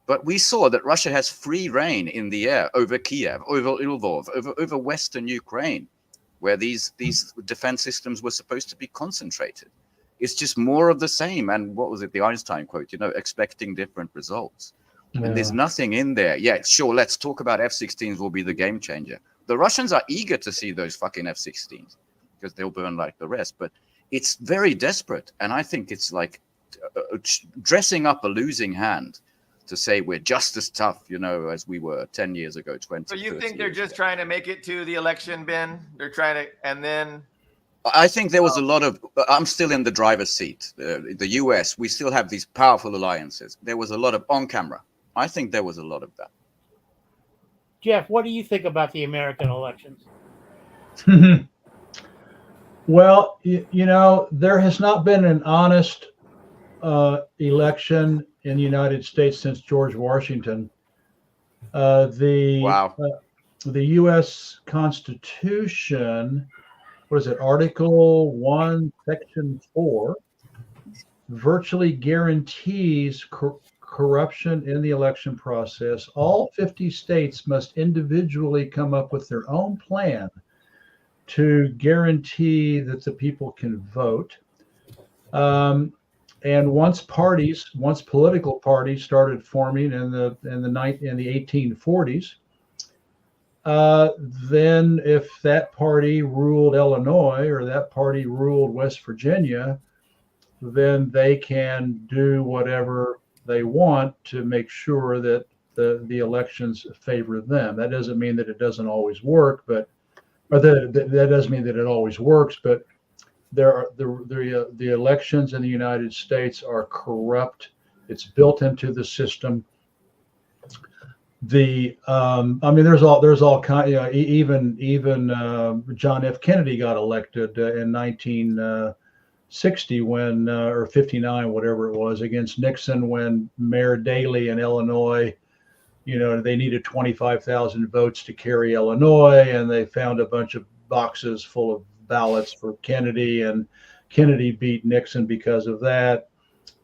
But we saw that Russia has free reign in the air over Kiev, over Lvov, over Western Ukraine, where these defense systems were supposed to be concentrated. It's just more of the same. And what was it, the Einstein quote, you know, expecting different results. Yeah. And there's nothing in there. Yeah, sure, let's talk about F-16s will be the game changer. The Russians are eager to see those fucking F-16s because they'll burn like the rest. But it's very desperate. And I think it's like dressing up a losing hand to say we're just as tough, you know, as we were 10 years ago, 20. So you think they're just trying to make it to the election, Ben? They're trying to, and then. I think there was a lot of, I'm still in the driver's seat. The US, we still have these powerful alliances. There was a lot of on camera. I think there was a lot of that. Jeff, what do you think about the American elections? Well, you know, there has not been an honest election in the United States since George Washington. The U.S. Constitution, what is it, Article 1, Section 4, virtually guarantees corruption in the election process. All 50 states must individually come up with their own plan to guarantee that the people can vote. And once political parties started forming in the 1840s, then if that party ruled Illinois or that party ruled West Virginia, then they can do whatever they want to make sure that the elections favor them. That doesn't mean that it doesn't always work, but that doesn't mean that it always works, but the elections in the United States are corrupt. It's built into the system. I mean, there's all kind. You know, even John F. Kennedy got elected in 1960 when or 59, whatever it was, against Nixon when Mayor Daley in Illinois. You know, they needed 25,000 votes to carry Illinois, and they found a bunch of boxes full of ballots for Kennedy, and Kennedy beat Nixon because of that.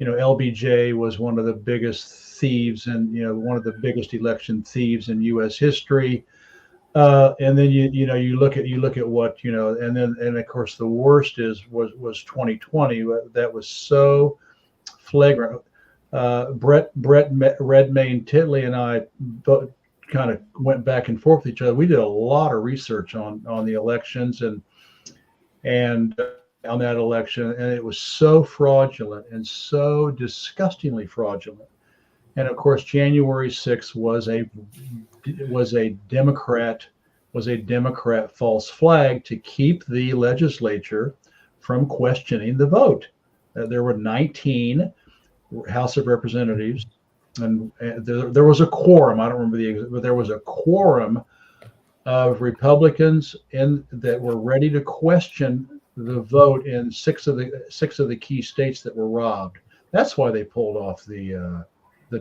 LBJ was one of the biggest thieves and one of the biggest election thieves in U.S. history. And then you look at what and of course the worst was 2020. That was so flagrant. Brett Redmayne Titley and I both kind of went back and forth with each other. We did a lot of research on the elections and on that election, and it was so fraudulent and so disgustingly fraudulent. And of course, January 6th was a Democrat false flag to keep the legislature from questioning the vote. There were 19 House of Representatives, and there was a quorum. I don't remember the exact, but there was a quorum of Republicans that were ready to question the vote in six of the key states that were robbed. That's why they pulled off the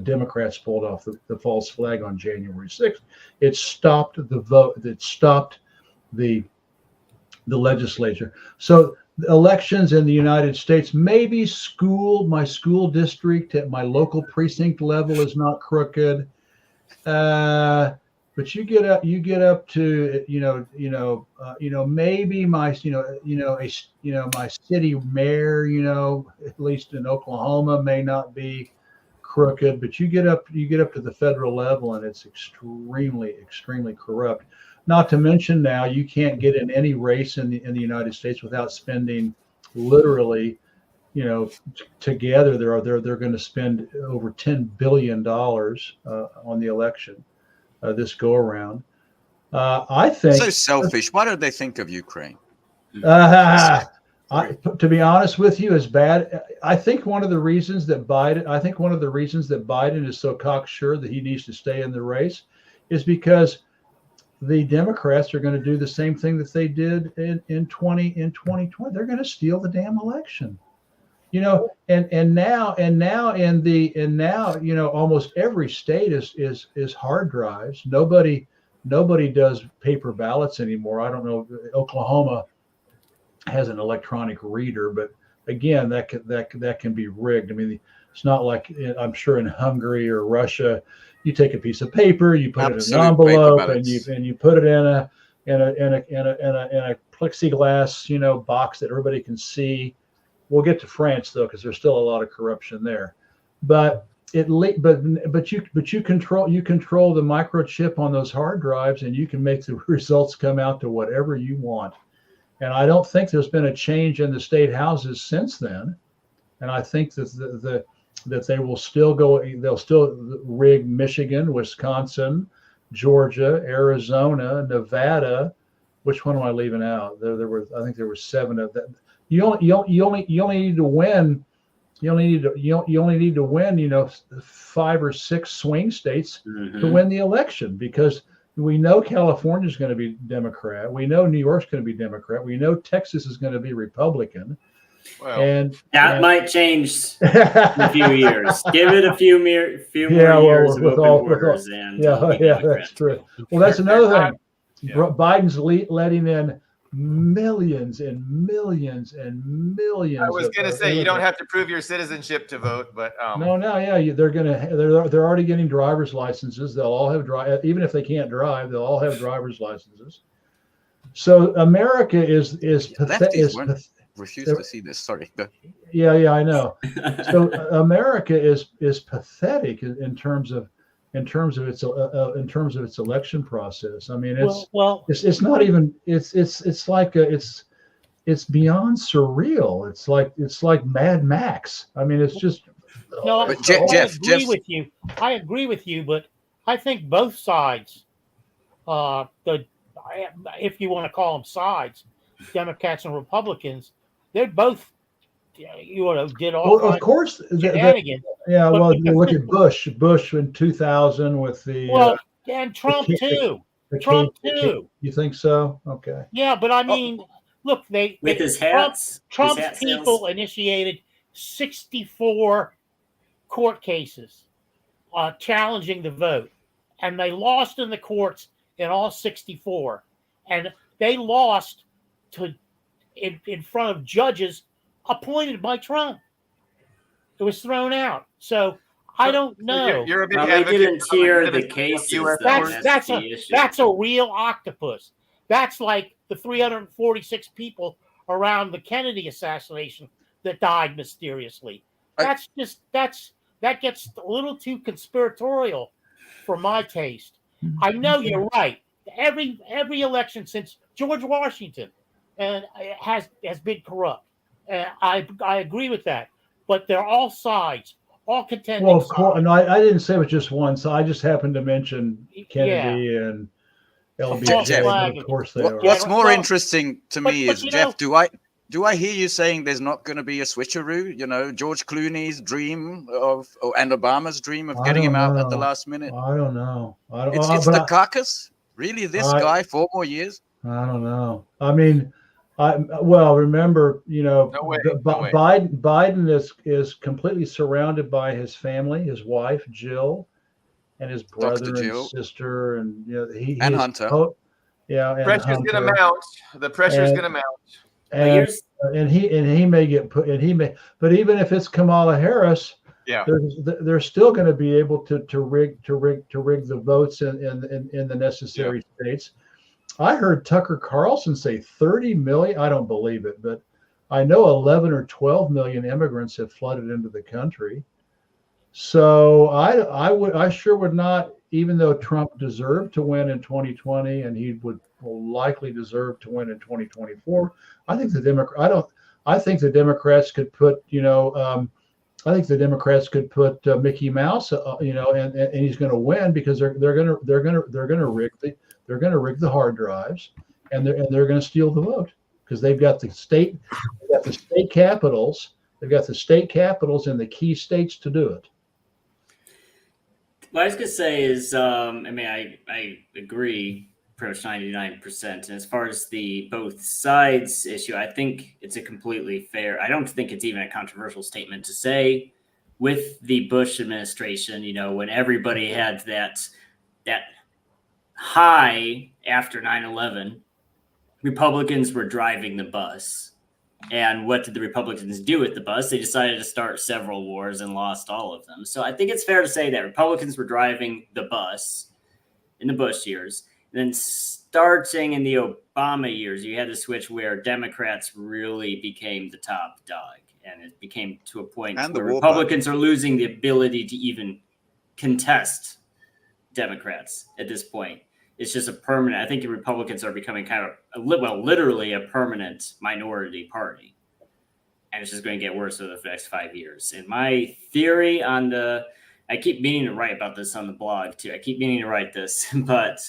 Democrats pulled off the false flag on January 6th. It stopped the vote. It stopped the legislature. So elections in the United States, maybe my school district at my local precinct level is not crooked, but you get up to maybe my my city mayor, at least in Oklahoma, may not be crooked, but you get up to the federal level and it's extremely corrupt. Not to mention now you can't get in any race in the United States without spending literally, together they're going to spend over $10 billion on the election this go around. I think so selfish. Why don't they think of Ukraine? To be honest with you, is bad. I think one of the reasons that Biden is so cocksure that he needs to stay in the race is because the Democrats are going to do the same thing that they did in 2020. They're going to steal the damn election. And now almost every state is hard drives. Nobody does paper ballots anymore. I don't know. Oklahoma has an electronic reader, but again, that can be rigged. I mean, it's not like I'm sure in Hungary or Russia, you take a piece of paper, you put it in an envelope, and you put it in a plexiglass box that everybody can see. We'll get to France though, because there's still a lot of corruption there. But you control the microchip on those hard drives, and you can make the results come out to whatever you want. And I don't think there's been a change in the state houses since then. And I think that they'll still rig Michigan, Wisconsin, Georgia, Arizona, Nevada. Which one am I leaving out? I think there were 7 of them. You only need to win. You only need to win 5 or 6 swing states to win the election, because we know California is going to be Democrat. We know New York's going to be Democrat. We know Texas is going to be Republican. Well, and might change in a few years. Give it a few more years of open borders, and that's true. Well, that's another thing. Yeah. Biden's letting in millions and millions and millions. I was going to say you don't have to prove your citizenship to vote, but they're already getting driver's licenses. They'll all have even if they can't drive, they'll all have driver's licenses. So America is refuse to see this. Sorry. Yeah, I know. So America is pathetic in terms of its election process. I mean, it's not even it's beyond surreal. It's like Mad Max. I mean, it's just. No, I agree with you. I agree with you, but I think both sides, if you want to call them sides, Democrats and Republicans, they're both, did all. Well, of course, shenanigans. Well, you look at Bush in 2000 with the. And Trump too. You think so? Okay. Yeah, but I mean, look, his hats. Trump's people initiated 64 court cases challenging the vote, and they lost in the courts in all 64, and they lost to in front of judges appointed by Trump. It was thrown out. So I don't know. You're a big Well, they advocate didn't hear of the the cases, US though. courts. That's the issue. a real octopus. That's like the 346 people around the Kennedy assassination that died mysteriously. That gets a little too conspiratorial for my taste. I know you're right. Every election since George Washington has been corrupt. I agree with that. But they're all sides, all contending Well, of course, sides. no, I didn't say it was just one. So I just happened to mention Kennedy and LBJ. Jeff, But of course they are. What's more Well, interesting to me but is, you Jeff, know- do I hear you saying there's not going to be a switcheroo? You know, George Clooney's dream and Obama's dream of I getting him don't out at the know. last minute. I don't know. It's the carcass. Really, this guy 4 more years? I don't know. I mean, remember, No way. Biden is completely surrounded by his family, his wife Jill, and his brother and Jill. sister, and And Hunter. And Pressure's Hunter. going to mount. The pressure's And- going to mount. And he may get put, and he may. But even if it's Kamala Harris, Yeah. they're still going to be able to rig the votes in the necessary states. I heard Tucker Carlson say 30 million. I don't believe it, but I know 11 or 12 million immigrants have flooded into the country. So I sure would not, even though Trump deserved to win in 2020 and he will likely deserve to win in 2024. I think the Democrats could put, Mickey Mouse, and he's going to win because they're going to rig the hard drives, and they're going to steal the vote because they've got the state capitals in the key states to do it. What I was going to say is, I agree pretty much 99%. And as far as the both sides issue, I think it's a completely fair, I don't think it's even a controversial statement to say with the Bush administration, when everybody had that high after 9/11, Republicans were driving the bus. And what did the Republicans do with the bus? They decided to start several wars and lost all of them. So I think it's fair to say that Republicans were driving the bus in the Bush years. And then starting in the Obama years, you had to switch where Democrats really became the top dog. And it became to a point where Republicans are losing the ability to even contest Democrats at this point. It's just a permanent. I think the Republicans are becoming kind of, literally a permanent minority party. And it's just going to get worse over the next 5 years. And my theory on I keep meaning to write about this on the blog too. I keep meaning to write this, but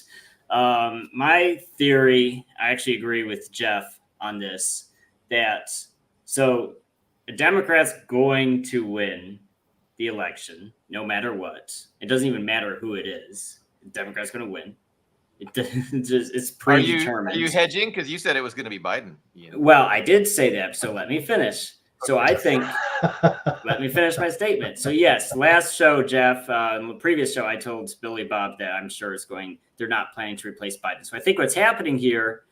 my theory, I actually agree with Jeff on this, so the Democrats going to win the election no matter what. It doesn't even matter who it is. The Democrats going to win. It's predetermined. Are you hedging? Because you said it was going to be Biden. Well, I did say that, so let me finish. So I think, let me finish my statement. So yes, last show, Jeff, in the previous show, I told Billy Bob that I'm sure they're not planning to replace Biden. So I think what's happening here,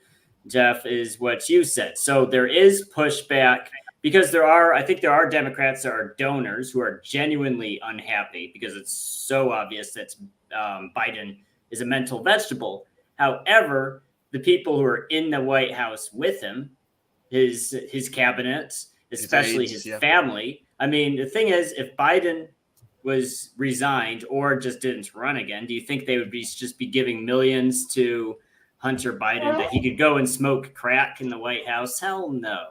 Jeff, is what you said. So there is pushback because I think there are Democrats that are donors who are genuinely unhappy because it's so obvious that Biden is a mental vegetable. However, the people who are in the White House with him, his cabinet, especially his family. I mean, the thing is, if Biden was resigned or just didn't run again, do you think they would just be giving millions to Hunter Biden that he could go and smoke crack in the White House? Hell no.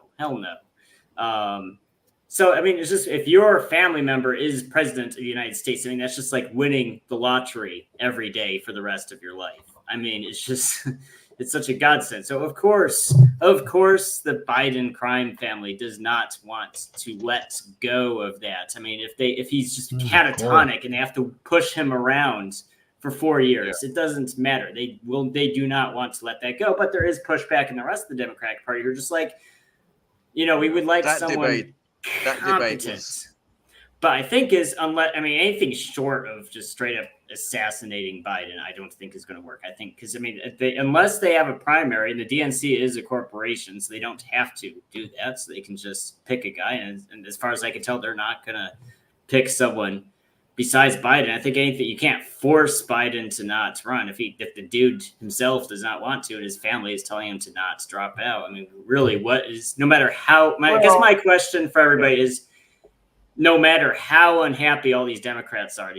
So, I mean, it's just, if your family member is president of the United States, I mean, that's just like winning the lottery every day for the rest of your life. I mean, it's just, it's such a godsend. So, of course, the Biden crime family does not want to let go of that. I mean, if he's just catatonic and they have to push him around for 4 years, it doesn't matter. They do not want to let that go. But there is pushback in the rest of the Democratic Party who are just like, we would like someone competent. But I think anything short of just straight up assassinating Biden, I don't think is going to work. I think because unless they have a primary, and the DNC is a corporation. corporations. They don't have to do that, so they can just pick a guy. And as far as I can tell, they're not going to pick someone besides Biden. I think anything, you can't force Biden to not run. If the dude himself does not want to, and his family is telling him to not drop out. I mean, really, no matter how, I guess my question for everybody is, no matter how unhappy all these Democrats are,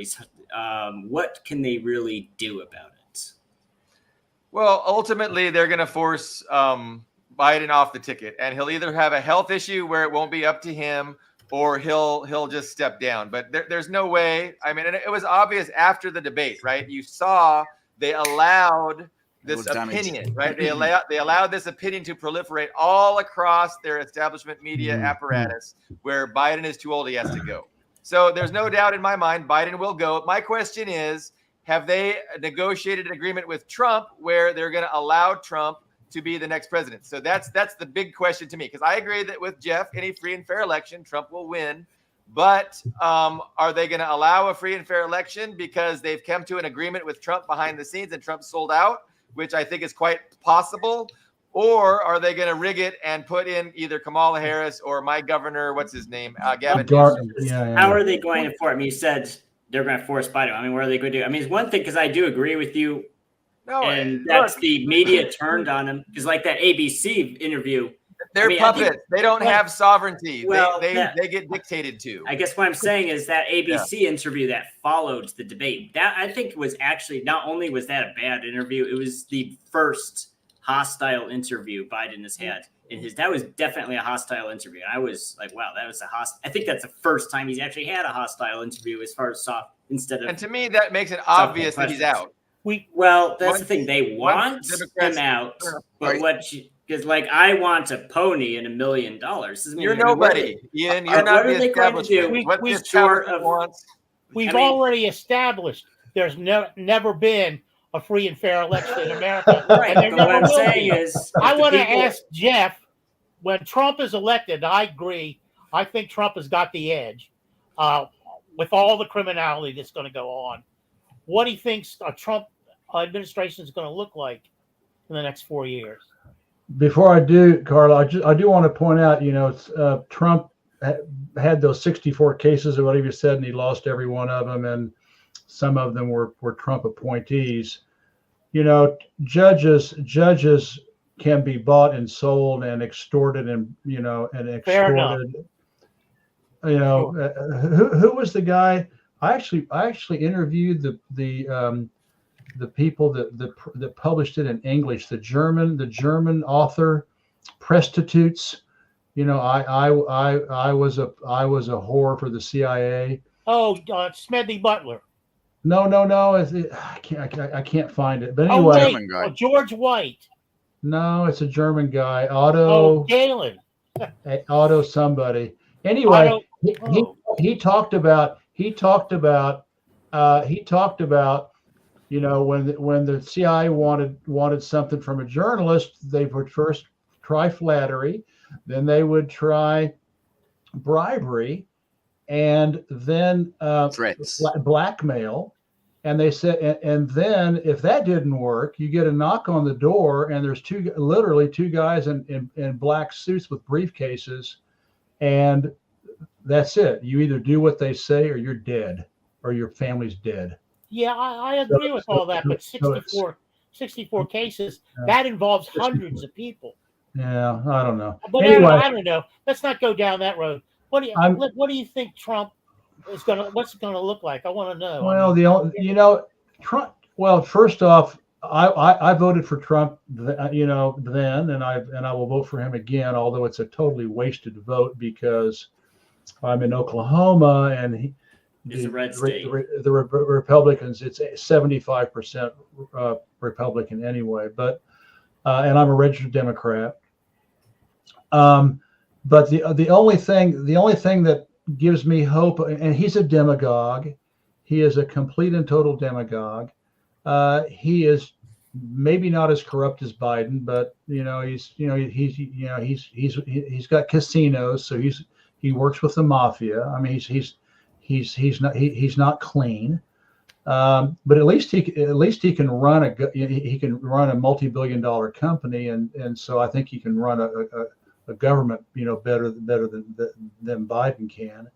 what can they really do about it? Well, ultimately, they're going to force Biden off the ticket, and he'll either have a health issue where it won't be up to him, or he'll just step down. But there's no way. I mean, and it was obvious after the debate, right? You saw they allowed this opinion, right? They allowed this opinion to proliferate all across their establishment media apparatus, where Biden is too old, he has to go. So there's no doubt in my mind, Biden will go. My question is, have they negotiated an agreement with Trump where they're going to allow Trump to be the next president? So that's the big question to me, because I agree that with Jeff, any free and fair election, Trump will win. But are they going to allow a free and fair election because they've come to an agreement with Trump behind the scenes and Trump sold out, which I think is quite possible? Or are they going to rig it and put in either Kamala Harris or my governor, what's his name, Gavin Newsom? How are they going to force? I mean, you said they're going to force Biden. I mean, what are they going to do? I mean, it's one thing, because I do agree with you. And that's the media turned on him, because like that ABC interview, they're puppets. They don't have sovereignty. Well, they get dictated to. I guess what I'm saying is that ABC interview that followed the debate, that I think was actually, not only was that a bad interview, it was the first hostile interview Biden has had that was definitely a hostile interview. And I was like, wow, that was I think that's the first time he's actually had a hostile interview as far as soft instead of. And to me, that makes it obvious that he's out. That's the thing. They want him out, but because like I want a pony and $1 million. You're nobody, Ian. You're not the establishment. What this establishment wants. We've already established there's never been a free and fair election in America. Right. But what I'm saying is, I want to ask Jeff, when Trump is elected, I agree. I think Trump has got the edge with all the criminality that's going to go on. What he thinks a Trump administration is going to look like in the next 4 years. Before I do, Carla, I do want to point out, Trump had those 64 cases or whatever you said, and he lost every one of them, and some of them were Trump appointees. Judges can be bought and sold and extorted and extorted. Who was the guy? I actually interviewed the people that published it in English. The German author, prostitutes. I was a whore for the CIA. Oh, Smedley Butler. No. I can't find it. But anyway, George White. No, it's a German guy. Otto Galen. Otto somebody. Anyway, he talked about when the CIA wanted something from a journalist, they would first try flattery, then they would try bribery, and then threats, blackmail. And they said, and then if that didn't work, you get a knock on the door, and there's literally two guys in black suits with briefcases, and that's it. You either do what they say, or you're dead, or your family's dead. Yeah, I agree with all that, but 64 cases, that involves hundreds of people. Yeah, I don't know. But anyway, I don't know. Let's not go down that road. What do you think Trump is what's it gonna look like? I want to know. Well, Trump. Well, first off, I voted for Trump, then, and I will vote for him again. Although it's a totally wasted vote because I'm in Oklahoma and it's a red state. The Republicans, it's 75% Republican anyway. But and I'm a registered Democrat. But the only thing that gives me hope, and he's a demagogue. He is a complete and total demagogue. He is maybe not as corrupt as Biden, but he's got casinos, so he works with the mafia. I mean, he's not clean. But at least he can run a multi-billion-dollar company, and so I think he can run a government, better than Biden can.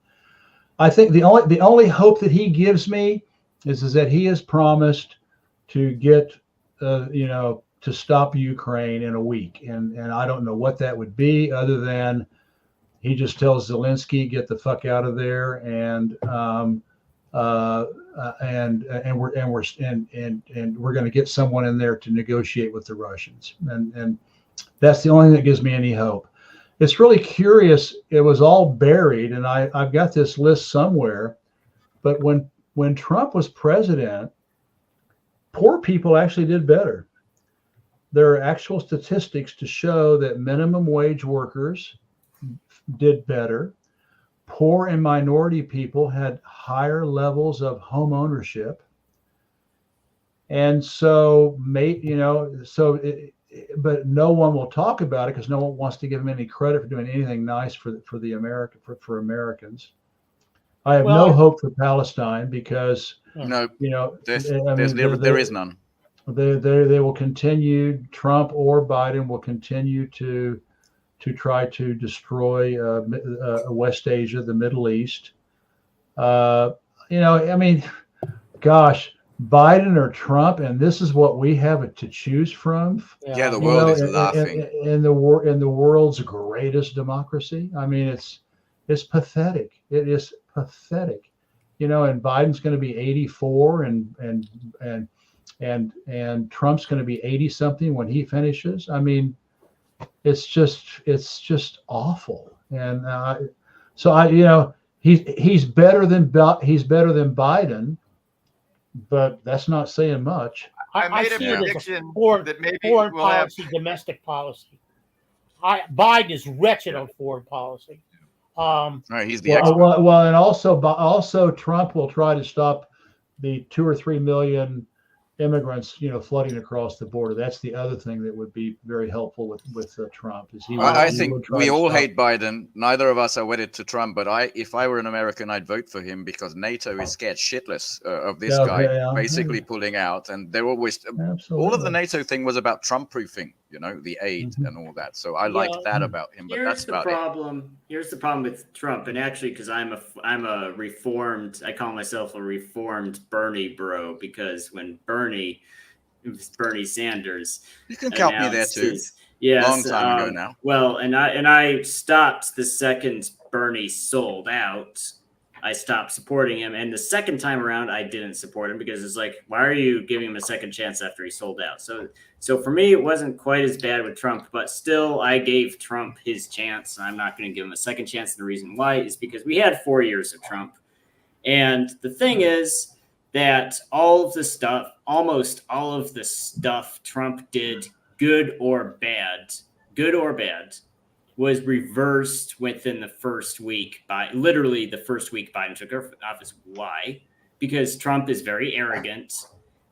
I think the only hope that he gives me is that he has promised to get to stop Ukraine in a week, and I don't know what that would be, other than he just tells Zelensky, get the fuck out of there, and we're going to get someone in there to negotiate with the Russians, and that's the only thing that gives me any hope. It's really curious. It was all buried, and I've got this list somewhere, but when Trump was president, poor people actually did better. There are actual statistics to show that minimum wage workers did better. Poor and minority people had higher levels of home ownership. And so, but no one will talk about it because no one wants to give him any credit for doing anything nice for Americans. I have no hope for Palestine because there is none. They will continue. Trump or Biden will continue to try to destroy West Asia, the Middle East. Gosh, Biden or Trump, and this is what we have to choose from. Yeah, the world is laughing. In the world's greatest democracy. I mean, it's pathetic. It is pathetic. And Biden's going to be 84, and Trump's going to be 80 something when he finishes. I mean, it's just awful. And he's better than Biden, but that's not saying much. I made a prediction that maybe foreign we'll policy, domestic policy. Biden is wretched on foreign policy. Right, he's the expert. Well, and also Trump will try to stop the 2 or 3 million immigrants, flooding across the border. That's the other thing that would be very helpful with Trump. I think we all hate Biden. Neither of us are wedded to Trump, but if I were an American, I'd vote for him because NATO is scared shitless of this guy basically pulling out, and they're always all of the NATO thing was about Trump proofing, the aid and all that. So I liked that about him, but that's about it. Here's the problem with Trump, and actually, because I'm a reformed, I call myself a reformed Bernie bro, because when Bernie Sanders, you can count me there too. Yes, long time ago now. Well, and I stopped the second Bernie sold out. I stopped supporting him, and the second time around, I didn't support him because it's like, why are you giving him a second chance after he sold out? So for me, it wasn't quite as bad with Trump, but still, I gave Trump his chance, and I'm not going to give him a second chance. And the reason why is because we had 4 years of Trump, and the thing is that almost all of the stuff Trump did, good or bad, was reversed within the first week literally the first week Biden took office. Why? Because Trump is very arrogant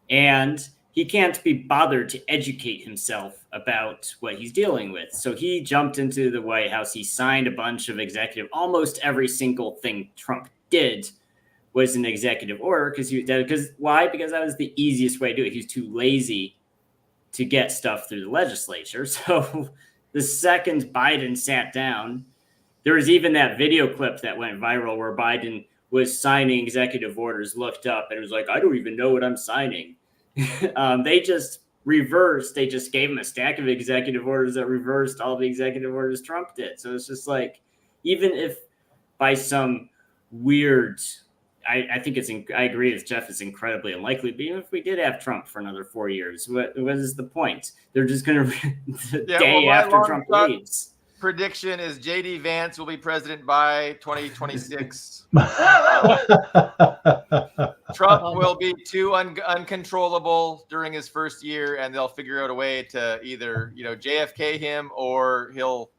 and he can't be bothered to educate himself about what he's dealing with. So he jumped into the White House. He signed a bunch of almost every single thing Trump did was an executive order because why? Because that was the easiest way to do it. He was too lazy to get stuff through the legislature. So the second Biden sat down, there was even that video clip that went viral where Biden was signing executive orders, looked up, and it was like, I don't even know what I'm signing. They just gave him a stack of executive orders that reversed all the executive orders Trump did. So it's just like, even if by some weird, I think I agree with Jeff, it's incredibly unlikely. But even if we did have Trump for another 4 years, what is the point? They're just going to day after Trump leaves. Prediction is J.D. Vance will be president by 2026. Trump will be too uncontrollable during his first year, and they'll figure out a way to either JFK him or he'll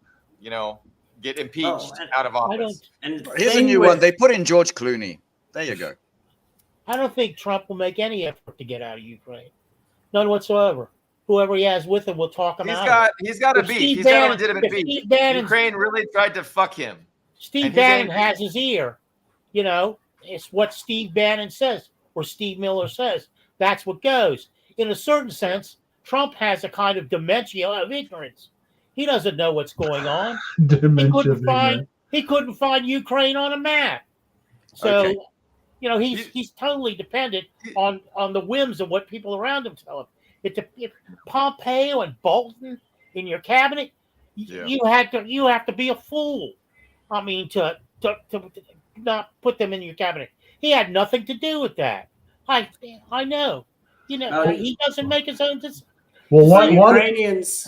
get impeached out of office. And here's a new one. They put in George Clooney. There you go. I don't think Trump will make any effort to get out of Ukraine. None whatsoever. Whoever he has with him will talk him out. He's got a beef. He's got a legitimate beef. Ukraine really tried to fuck him. Steve Bannon has his ear. It's what Steve Bannon says. where Steve Miller says that's what goes. In a certain sense, Trump has a kind of dementia of ignorance. He doesn't know what's going on. Dementia. He couldn't find Ukraine on a map. So, Okay. you know, he's totally dependent on the whims of what people around him tell him. If Pompeo and Bolton in your cabinet, you have to be a fool. I mean, to not put them in your cabinet. He had nothing to do with that. I know. You know, he doesn't make his own decisions. Well,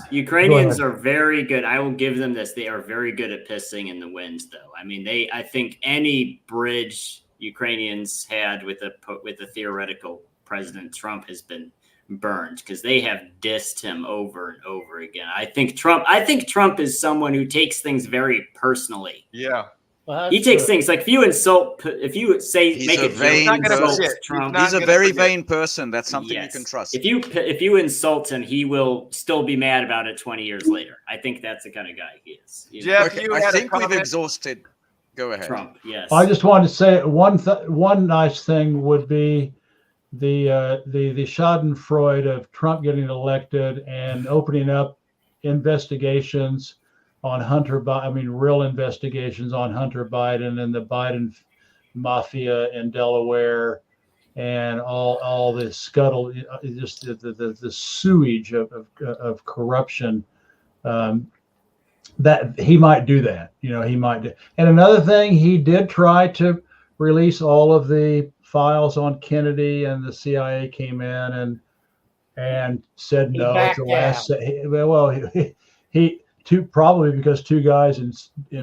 Ukrainians are very good. I will give them this. They are very good at pissing in the winds, though. I mean, I think any bridge Ukrainians had with a theoretical President Trump has been burned because they have dissed him over and over again. I think Trump is someone who takes things very personally. Yeah. Well, he takes things like if you say He's make a a vain joke, insult person. Trump. He's a very vain person. That's something you can trust. If you insult him, he will still be mad about it 20 years later. I think that's the kind of guy he is. Jeff, I think we've exhausted. Go ahead. Trump. Yes. I just wanted to say one nice thing would be the Schadenfreude of Trump getting elected and opening up investigations on Hunter Biden. I mean, real investigations on Hunter Biden and the Biden mafia in Delaware, and all this scuttle, just the sewage of corruption. That he might do that. You know, he might do. And another thing, he did try to release all of the files on Kennedy, and the CIA came in and said no at the last. Probably because two guys in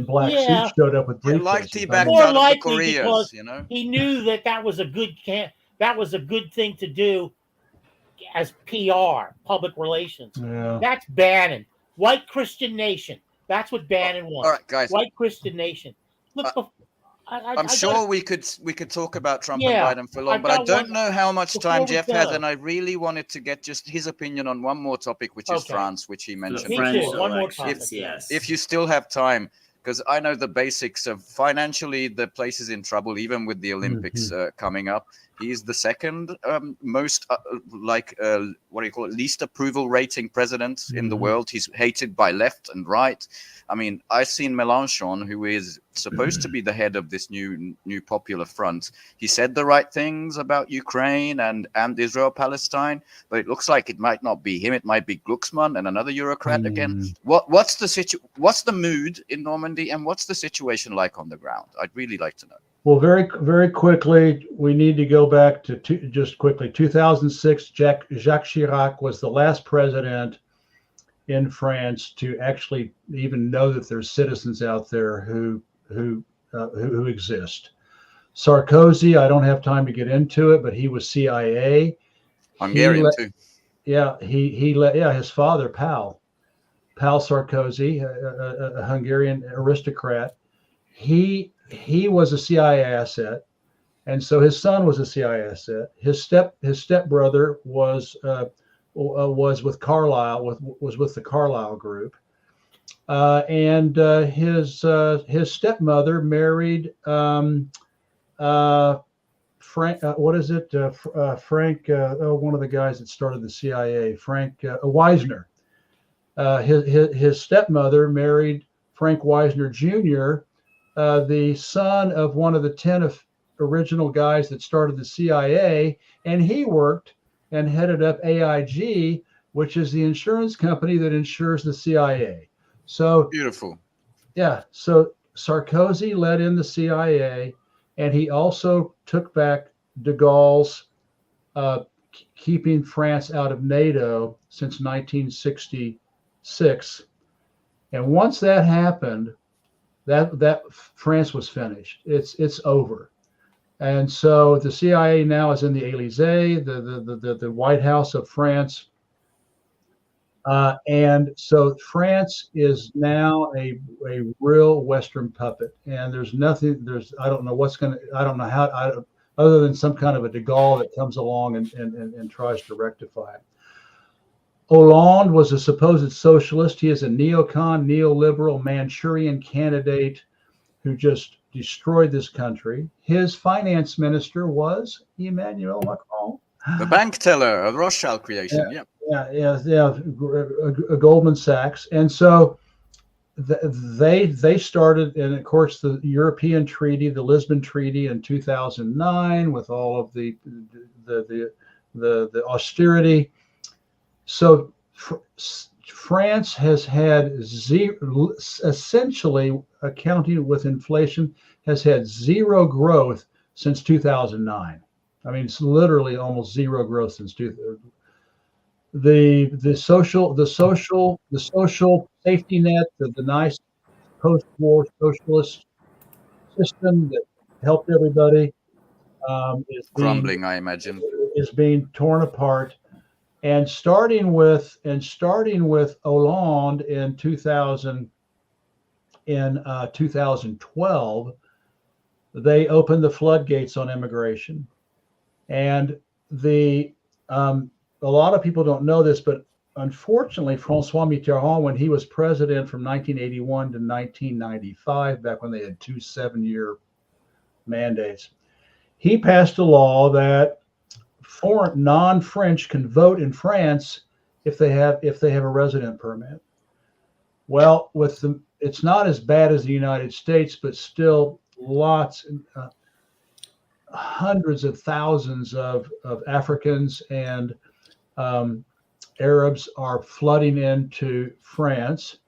black suits showed up with briefcases. More likely because you know? He knew that was a good thing to do as PR, public relations. Yeah. That's Bannon, white Christian nation. That's what Bannon wants. All right, guys. White Christian nation. Look, I'm sure we could talk about Trump and Biden for long, but I don't know how much time Jeff has, and I really wanted to get just his opinion on one more topic, which is France, which he mentioned. Me too. One more topic. If you still have time, because I know the basics of financially, the place is in trouble, even with the Olympics coming up. He's the second most, least approval rating president in the world. He's hated by left and right. I mean, I've seen Mélenchon, who is supposed to be the head of this new popular front. He said the right things about Ukraine and Israel-Palestine, but it looks like it might not be him. It might be Glucksmann and another Eurocrat again. What's the mood in Normandy, and what's the situation like on the ground? I'd really like to know. Well, very, very quickly, we need to go back to 2006. Jacques Chirac was the last president in France to actually even know that there's citizens out there who exist. Sarkozy, I don't have time to get into it, but he was CIA. Hungarian too. Yeah, he let his father, Pal Sarkozy, a Hungarian aristocrat. He was a CIA asset, and so his son was a CIA asset. His stepbrother was with Carlyle, was with the Carlyle group, and his stepmother married Frank. Frank? One of the guys that started the CIA, Frank Wisner. His stepmother married Frank Wisner Jr., the son of one of the 10 original guys that started the CIA, and he worked and headed up AIG, which is the insurance company that insures the CIA. So beautiful. Yeah. So Sarkozy led in the CIA, and he also took back de Gaulle's keeping France out of NATO since 1966. And once that happened, that France was finished. It's over. And so the CIA now is in the Élysée, the White House of France. And so France is now a real Western puppet. And I don't know how, other than some kind of a de Gaulle that comes along and tries to rectify it. Hollande was a supposed socialist. He is a neocon, neoliberal, Manchurian candidate who just destroyed this country. His finance minister was Emmanuel Macron. The bank teller of Rothschild creation. Yeah. Goldman Sachs. And so they started, and of course the European Treaty, the Lisbon Treaty in 2009, with all of the austerity. So France has had essentially, accounting with inflation, has had zero growth since 2009. I mean, it's literally almost zero growth since 2000. The social safety net, the nice post-war socialist system that helped everybody, is Crumbling, I imagine. Is being torn apart. And starting with Hollande in 2012, they opened the floodgates on immigration. And a lot of people don't know this, but unfortunately, Francois Mitterrand, when he was president from 1981 to 1995, back when they had 2 7-year mandates, he passed a law that foreign non-French can vote in France if they have a resident permit. Well, it's not as bad as the United States, but still hundreds of thousands of Africans and Arabs are flooding into France.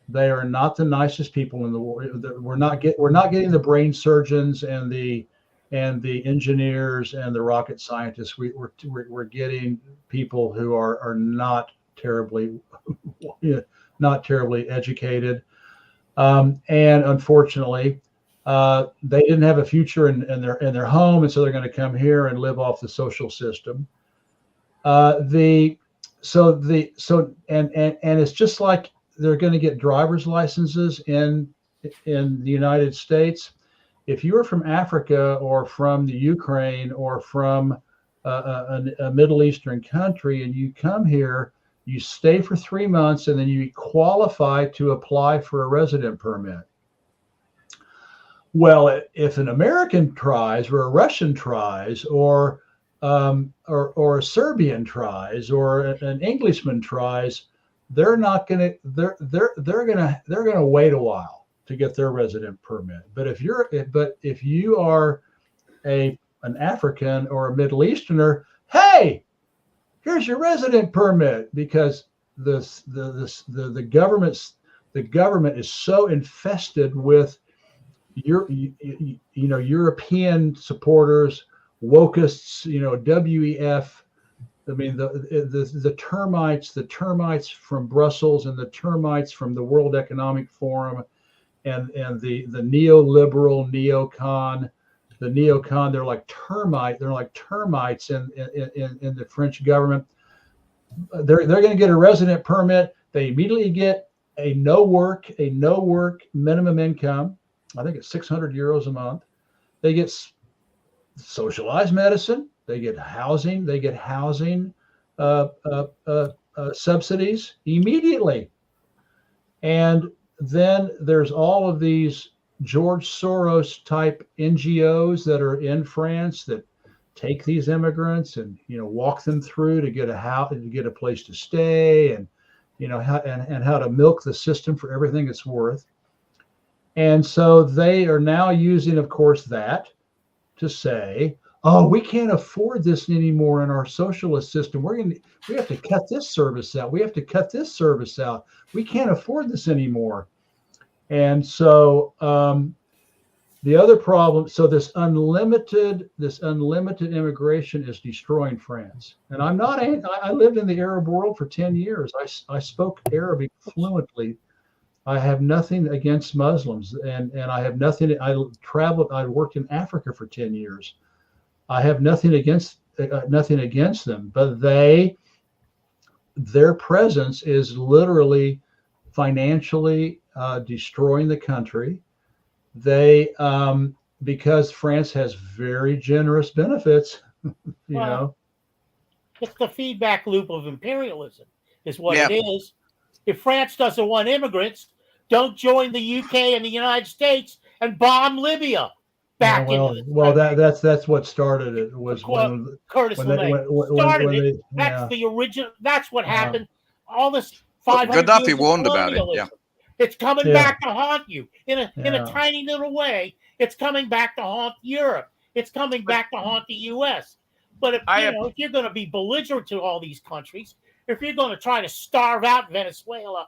They are not the nicest people in the world. We're not getting the brain surgeons and the engineers and the rocket scientists. We're getting people who are not terribly educated, and unfortunately, they didn't have a future in their home, and so they're going to come here and live off the social system. And it's just like they're going to get driver's licenses in the United States. If you are from Africa or from the Ukraine or from a Middle Eastern country and you come here, you stay for 3 months and then you qualify to apply for a resident permit. Well, if an American tries or a Russian tries or a Serbian tries or an Englishman tries, they're gonna wait a while to get their resident permit. But if you are an African or a Middle Easterner, hey, here's your resident permit, because the government is so infested with European supporters, wokeists, WEF. I mean, the termites from Brussels and the termites from the World Economic Forum, and the neoliberal neocon, they're like termites in the French government. They're going to get a resident permit. They immediately get a no work minimum income. I think it's 600 euros a month. They get socialized medicine. They get housing. Subsidies immediately. And then there's all of these George Soros type NGOs that are in France that take these immigrants and walk them through to get a house, to get a place to stay, and how to milk the system for everything it's worth. And so they are now using, of course, that to say, oh, we can't afford this anymore in our socialist system. We have to cut this service out. We have to cut this service out. We can't afford this anymore. And so the other problem, so this unlimited immigration is destroying France. And I lived in the Arab world for 10 years. I spoke Arabic fluently. I have nothing against Muslims, and I have nothing. I worked in Africa for 10 years. I have nothing against them, but their presence is literally financially destroying the country. They because France has very generous benefits, It's the feedback loop of imperialism is what it is. If France doesn't want immigrants, don't join the UK and the United States and bomb Libya back into the well, that's what started it. Was Curtis when they started when it. they, That's yeah. the original. That's what Yeah. happened. All this Well, 500 Gaddafi years of warned about it, yeah. colonialism. It's coming Yeah. back to haunt you in a Yeah. tiny little way. It's coming back to haunt Europe. It's coming back to haunt the U.S. But if if you're going to be belligerent to all these countries, if you're going to try to starve out Venezuela,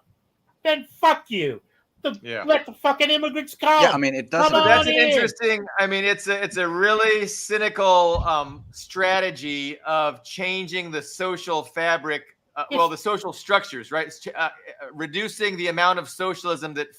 then fuck you. Let the fucking immigrants come. Yeah, I mean, it doesn't. Come That's on an in. interesting. I mean, it's a really cynical strategy of changing the social fabric. The social structures, right? Reducing the amount of socialism that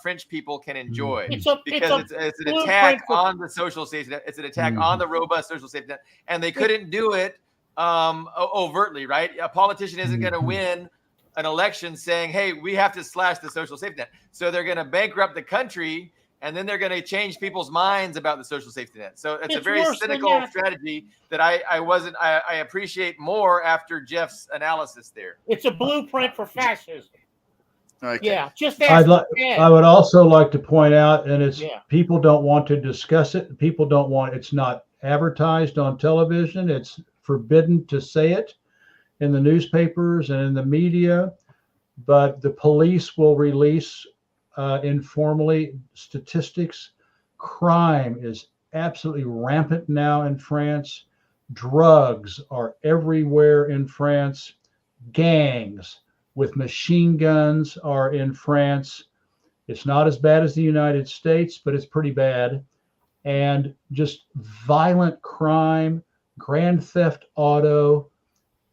French people can enjoy, because it's an attack on the social safety net. It's an attack on the robust social safety net, and they couldn't do it overtly, right? A politician isn't going to win an election saying, "Hey, we have to slash the social safety net." So they're going to bankrupt the country, and then they're going to change people's minds about the social safety net. So it's a very cynical strategy that I appreciate more after Jeff's analysis there. It's a blueprint for fascism. Okay. Yeah, just I would also like to point out, and it's people don't want to discuss it. People don't want. It's not advertised on television. It's forbidden to say it in the newspapers and in the media, but the police will release informally statistics. Crime is absolutely rampant now in France. Drugs are everywhere in France. Gangs with machine guns are in France. It's not as bad as the United States, but it's pretty bad. And just violent crime, grand theft auto,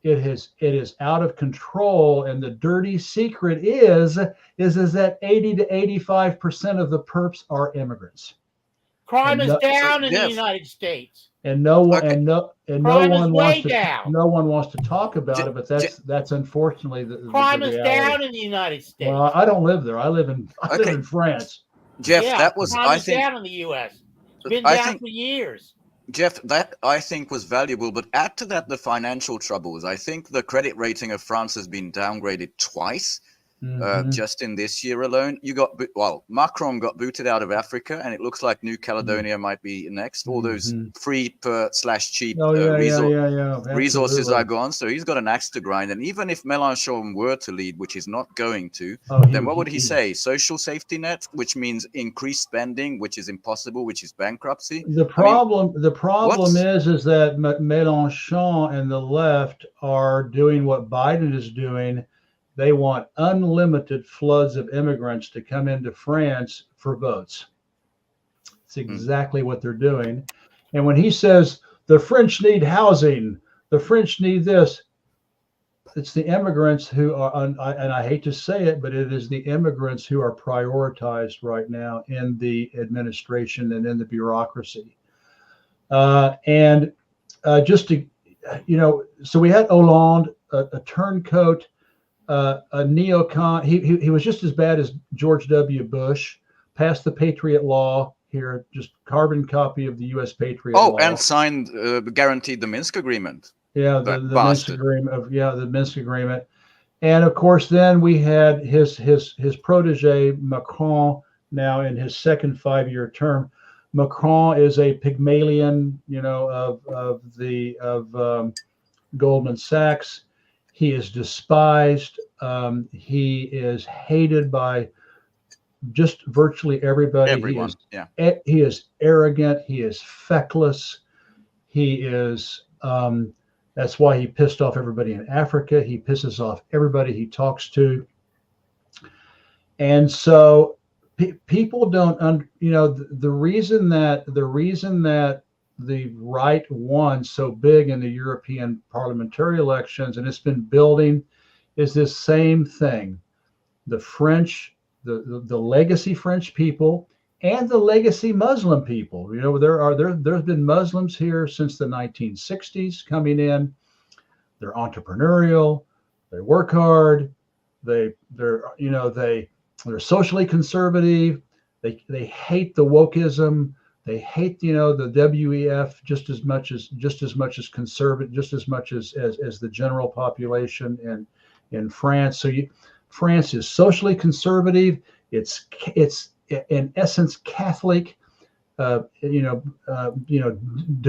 it is out of control. And the dirty secret is that 80 to 85% of the perps are immigrants. Crime is down in the United States. And no one wants to talk about it, but that's unfortunately the crime is down in the United States. Well, I don't live there. I live in France. Jeff, crime is down in the U.S. It's been down for years. Jeff, that I think was valuable, but add to that the financial troubles. I think the credit rating of France has been downgraded twice. Just in this year alone. Macron got booted out of Africa, and it looks like New Caledonia might be next. All those free / cheap resources are gone, so he's got an axe to grind. And even if Mélenchon were to lead, which he's not going to, then what would he say? Social safety net, which means increased spending, which is impossible, which is bankruptcy. The problem is that Mélenchon and the left are doing what Biden is doing. They want unlimited floods of immigrants to come into France for votes. It's exactly what they're doing. And when he says the French need housing, the French need this, it's the immigrants who are, and I hate to say it, but it is the immigrants who are prioritized right now in the administration and in the bureaucracy. So we had Hollande, a turncoat, a neocon. He was just as bad as George W. Bush. Passed the Patriot Law here, just carbon copy of the U.S. Patriot Law. And signed, guaranteed the Minsk Agreement. Yeah, the Minsk Agreement. The Minsk Agreement. And of course, then we had his protege Macron now in his second 5-year term. Macron is a Pygmalion, of Goldman Sachs. He is despised. He is hated by just virtually everybody. Everyone. He is arrogant. He is feckless. He is. That's why he pissed off everybody in Africa. He pisses off everybody he talks to. And so people don't. The reason that the right won so big in the European parliamentary elections, and it's been building, is this same thing. The French, the legacy French people and the legacy Muslim people. There's been Muslims here since the 1960s coming in. They're entrepreneurial, they work hard, they're socially conservative, they hate the wokeism. They hate, the WEF just as much as conservative, just as much as the general population in France. So France is socially conservative. It's in essence Catholic, de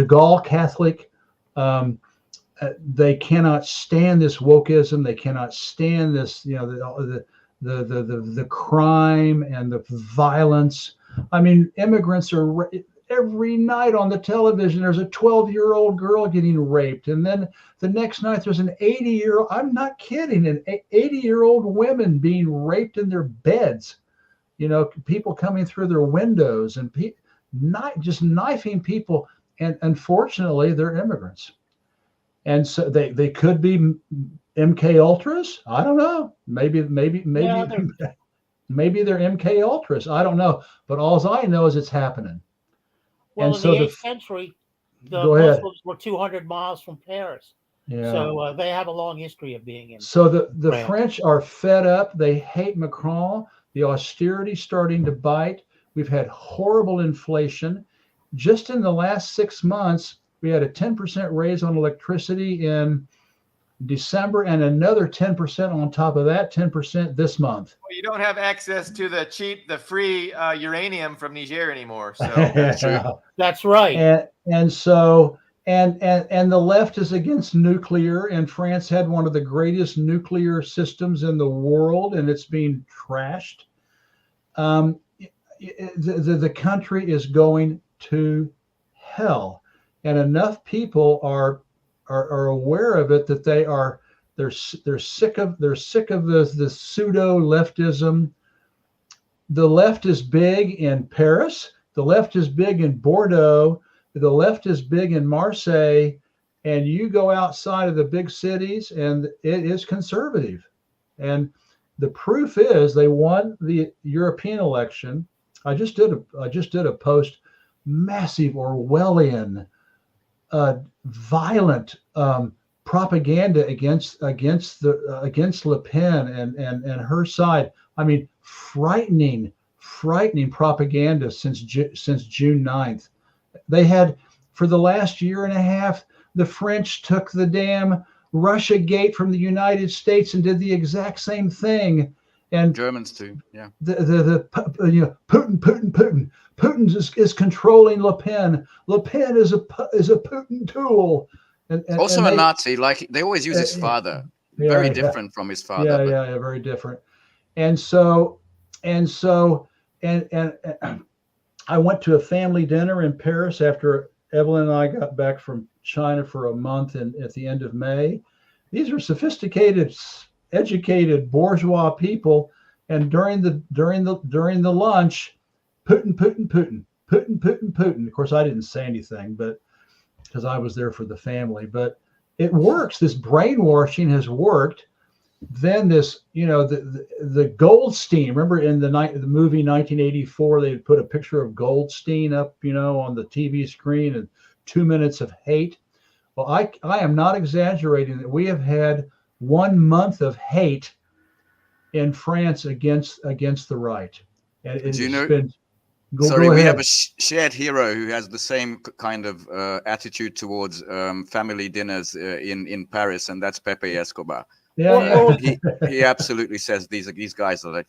Gaulle Catholic. They cannot stand this wokeism. They cannot stand this, the crime and the violence. I mean, immigrants are every night on the television. There's a 12-year-old girl getting raped, and then the next night there's an 80-year-old. I'm not kidding. An 80-year-old women being raped in their beds. People coming through their windows and just knifing people. And unfortunately, they're immigrants. And so they could be MK Ultras. I don't know. Maybe they're MK Ultras. I don't know. But all I know is it's happening. Well, in the 8th century, the Muslims were 200 miles from Paris. Yeah. So they have a long history of being in. So the French are fed up. They hate Macron. The austerity starting to bite. We've had horrible inflation. Just in the last 6 months, we had a 10% raise on electricity in December and another 10% on top of that, 10% this month. Well, you don't have access to the free uranium from Niger anymore. So that's true. That's right. And so the left is against nuclear, and France had one of the greatest nuclear systems in the world, and it's being trashed. The country is going to hell, and enough people are aware of it that they're sick of the pseudo leftism. The left is big in Paris. The left is big in Bordeaux. The left is big in Marseille. And you go outside of the big cities, and it is conservative. And the proof is they won the European election. I just did a post, massive Orwellian, violent propaganda against Le Pen and her side. I mean, frightening propaganda since June 9th. They had, for the last year and a half, the French took the damn Russia Gate from the United States and did the exact same thing. And Germans too, yeah. Putin is controlling Le Pen. Le Pen is a Putin tool. And also a Nazi. Like they always use his father. Very different from his father. Yeah, very different. And so I went to a family dinner in Paris after Evelyn and I got back from China for a month at the end of May. These are sophisticated, educated bourgeois people, and during the lunch, Putin. Of course, I didn't say anything, but because I was there for the family. But it works. This brainwashing has worked. Then this, the Goldstein. Remember in the movie 1984, they put a picture of Goldstein up, on the TV screen, and 2 minutes of hate. Well, I am not exaggerating that we have had 1 month of hate in France against the right. And it's been. We have a shared hero who has the same kind of attitude towards family dinners in Paris, and that's Pepe Escobar. Yeah. He absolutely says these guys are like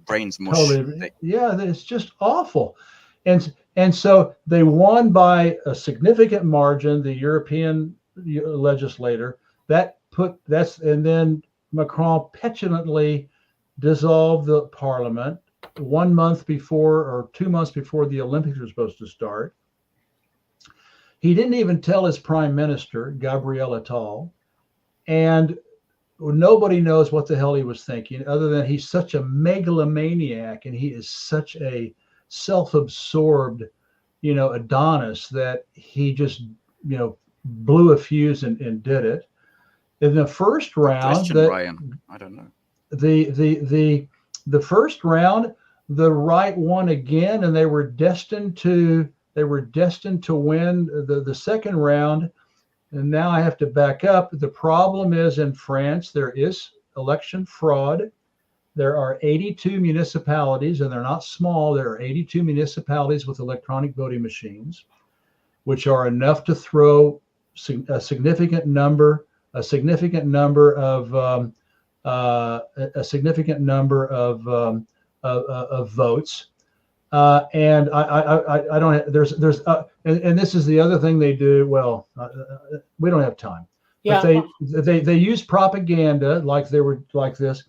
brains mush. Totally. Yeah, it's just awful. And so they won by a significant margin, the European legislator. And then Macron petulantly dissolved the parliament 1 month before or 2 months before the Olympics were supposed to start. He didn't even tell his prime minister, Gabriel Attal, and nobody knows what the hell he was thinking, other than he's such a megalomaniac and he is such a self-absorbed, Adonis, that he just, blew a fuse and did it. In the first round, Brian, I don't know. The first round, the right won again, and they were destined to win the second round. And now I have to back up. The problem is in France, there is election fraud. There are 82 municipalities, and they're not small. There are 82 municipalities with electronic voting machines, which are enough to throw a significant number of votes. And I don't have, there's and this is the other thing they do. Well, we don't have time. Yeah. But they use propaganda like they were like this.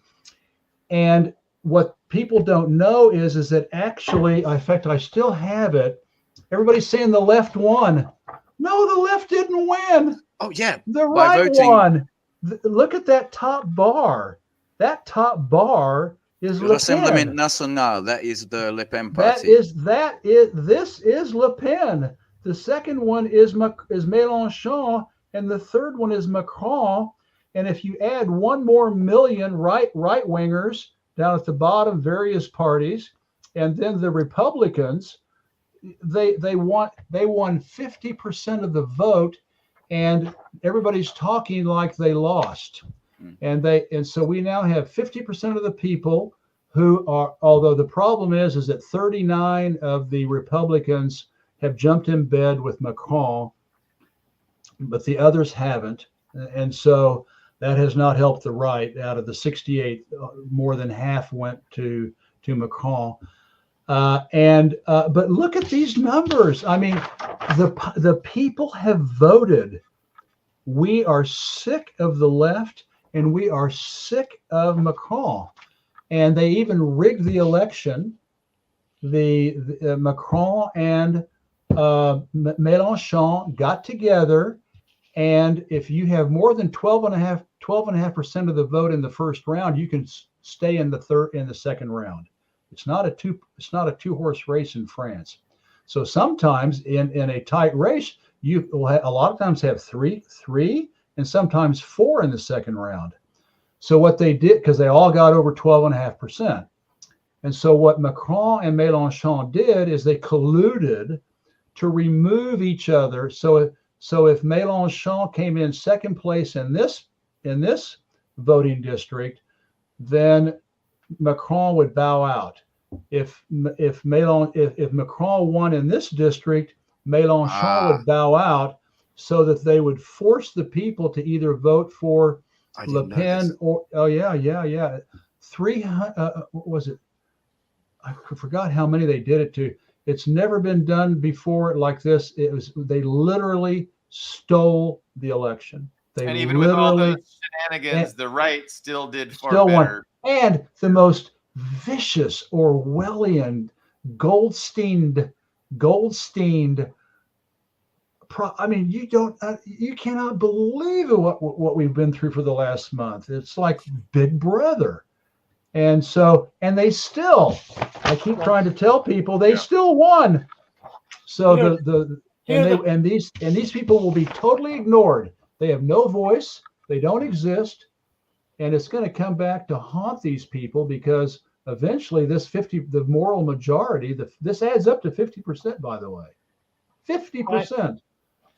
And what people don't know is that actually, in fact, I still have it. Everybody's saying the left won. No, the left didn't win. Oh yeah, The by right voting. won. Look at that top bar. That top bar is Le Rassemblement Pen. National. That is the Le Pen This party. is Le Pen. The second one is Mélenchon, and the third one is Macron. And if you add 1 more million right wingers down at the bottom, various parties, and then the Republicans, they won 50% of the vote, and everybody's talking like they lost. And so we now have 50% of the people who are, although the problem is that 39 of the Republicans have jumped in bed with Macron, but the others haven't. And so that has not helped the right. Out of the 68, more than half went to Macron. But look at these numbers. I mean, the people have voted. We are sick of the left, and we are sick of Macron. And they even rigged the election. The Macron and Mélenchon got together, and if you have more than 12.5% of the vote in the first round, you can stay in the second round. It's not a two-horse race in France. So sometimes in a tight race, you will a lot of times have three, and sometimes 4 in the second round. So what they did, because they all got over 12.5%. And so what Macron and Mélenchon did is they colluded to remove each other. So if Mélenchon came in second place in this voting district, then Macron would bow out. If Macron won in this district, Mélenchon would bow out, so that they would force the people to either vote for Le Pen or 300. What was it? I forgot how many they did it to. It's never been done before like this. They literally stole the election. And even with all those shenanigans, the right still did far better. Won. And the most vicious Orwellian, Goldstein. I mean, you cannot believe what we've been through for the last month. It's like Big Brother. And they still, I keep trying to tell people, they still won. So these people will be totally ignored. They have no voice. They don't exist. And it's going to come back to haunt these people, because eventually the moral majority, this adds up to 50%, by the way, 50%.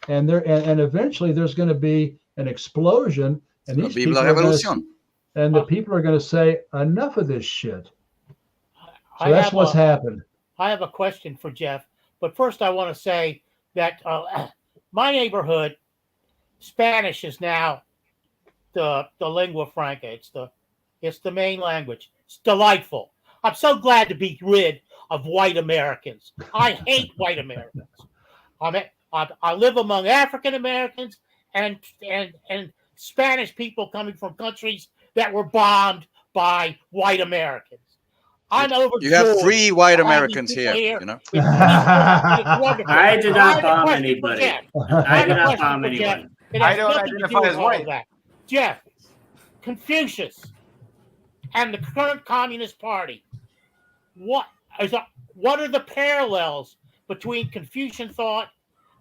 And eventually there's going to be an explosion, and these people the people are going to say, enough of this shit. So that's what's happened. I have a question for Jeff, but first I want to say that my neighborhood, Spanish is now the lingua franca. It's the main language. It's delightful. I'm so glad to be rid of white Americans. I hate white Americans. I live among African Americans and Spanish people coming from countries that were bombed by white Americans. I'm overjoyed. You have 3 white Americans here. You know. I did not bomb anybody. I did not bomb anyone. I don't identify as white. Jeff, Confucius and the current Communist Party. What are the parallels between Confucian thought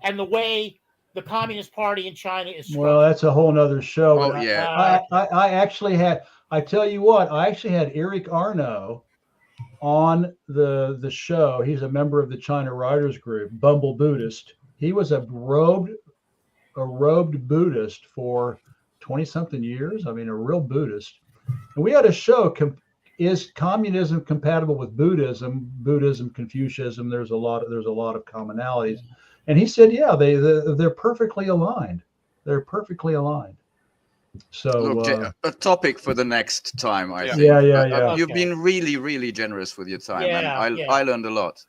and the way the Communist Party in China is structured? Well, that's a whole nother show. Oh, yeah. I actually had Eric Arnaud on the show. He's a member of the China Writers Group, Bumble Buddhist. He was a robed Buddhist for 20-something years. I mean, a real Buddhist. And we had a show, is communism compatible with Buddhism, Confucianism? There's a lot of commonalities. And he said, yeah, they're perfectly aligned. They're perfectly alined. So Look, a topic for the next time, I think. Yeah. You've been really, really generous with your time, and I learned a lot.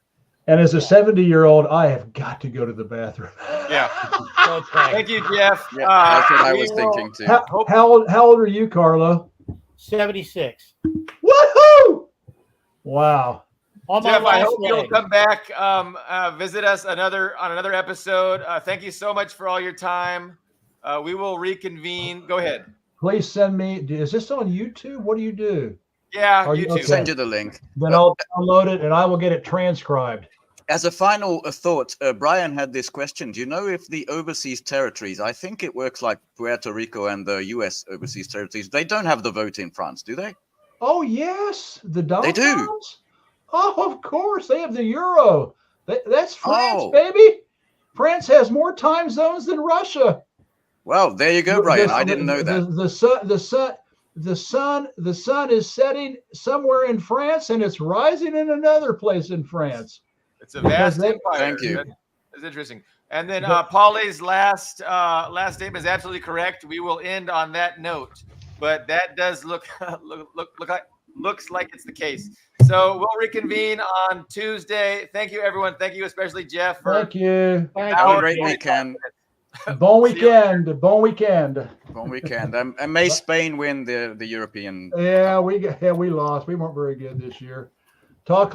And as a 70-year-old, I have got to go to the bathroom. Yeah. Okay. Thank you, Jeff. Yeah, that's what I we was will- thinking too. How old are you, Carlo? 76. Woohoo! Wow. On my Jeff, I last hope you'll leg. come back, visit us on another episode. Thank you so much for all your time. We will reconvene. Go ahead. Please send me. Is this on YouTube? What do you do? Yeah, Are you- YouTube. okay. Send you the link. Then I'll download it and I will get it transcribed. As a final thought, Brian had this question. Do you know if the overseas territories, I think it works like Puerto Rico and the US overseas territories, they don't have the vote in France, do they? Oh, yes. The They do. dom-toms? Oh, of course. They have the euro. That's France, Oh. baby. France has more time zones than Russia. Well, there you go, Brian. I didn't know that. The sun is setting somewhere in France and it's rising in another place in France. It's a vast Because empire. Thank you. That's interesting. And then Polly's last statement is absolutely correct. We will end on that note, but that does looks like it's the case. So we'll reconvene on Tuesday. Thank you, everyone. Thank you, especially Jeff. Thank you. Have a great weekend. Bon weekend. Bon weekend. Bon weekend. And may Spain win the European. Yeah, we lost. We weren't very good this year. Talk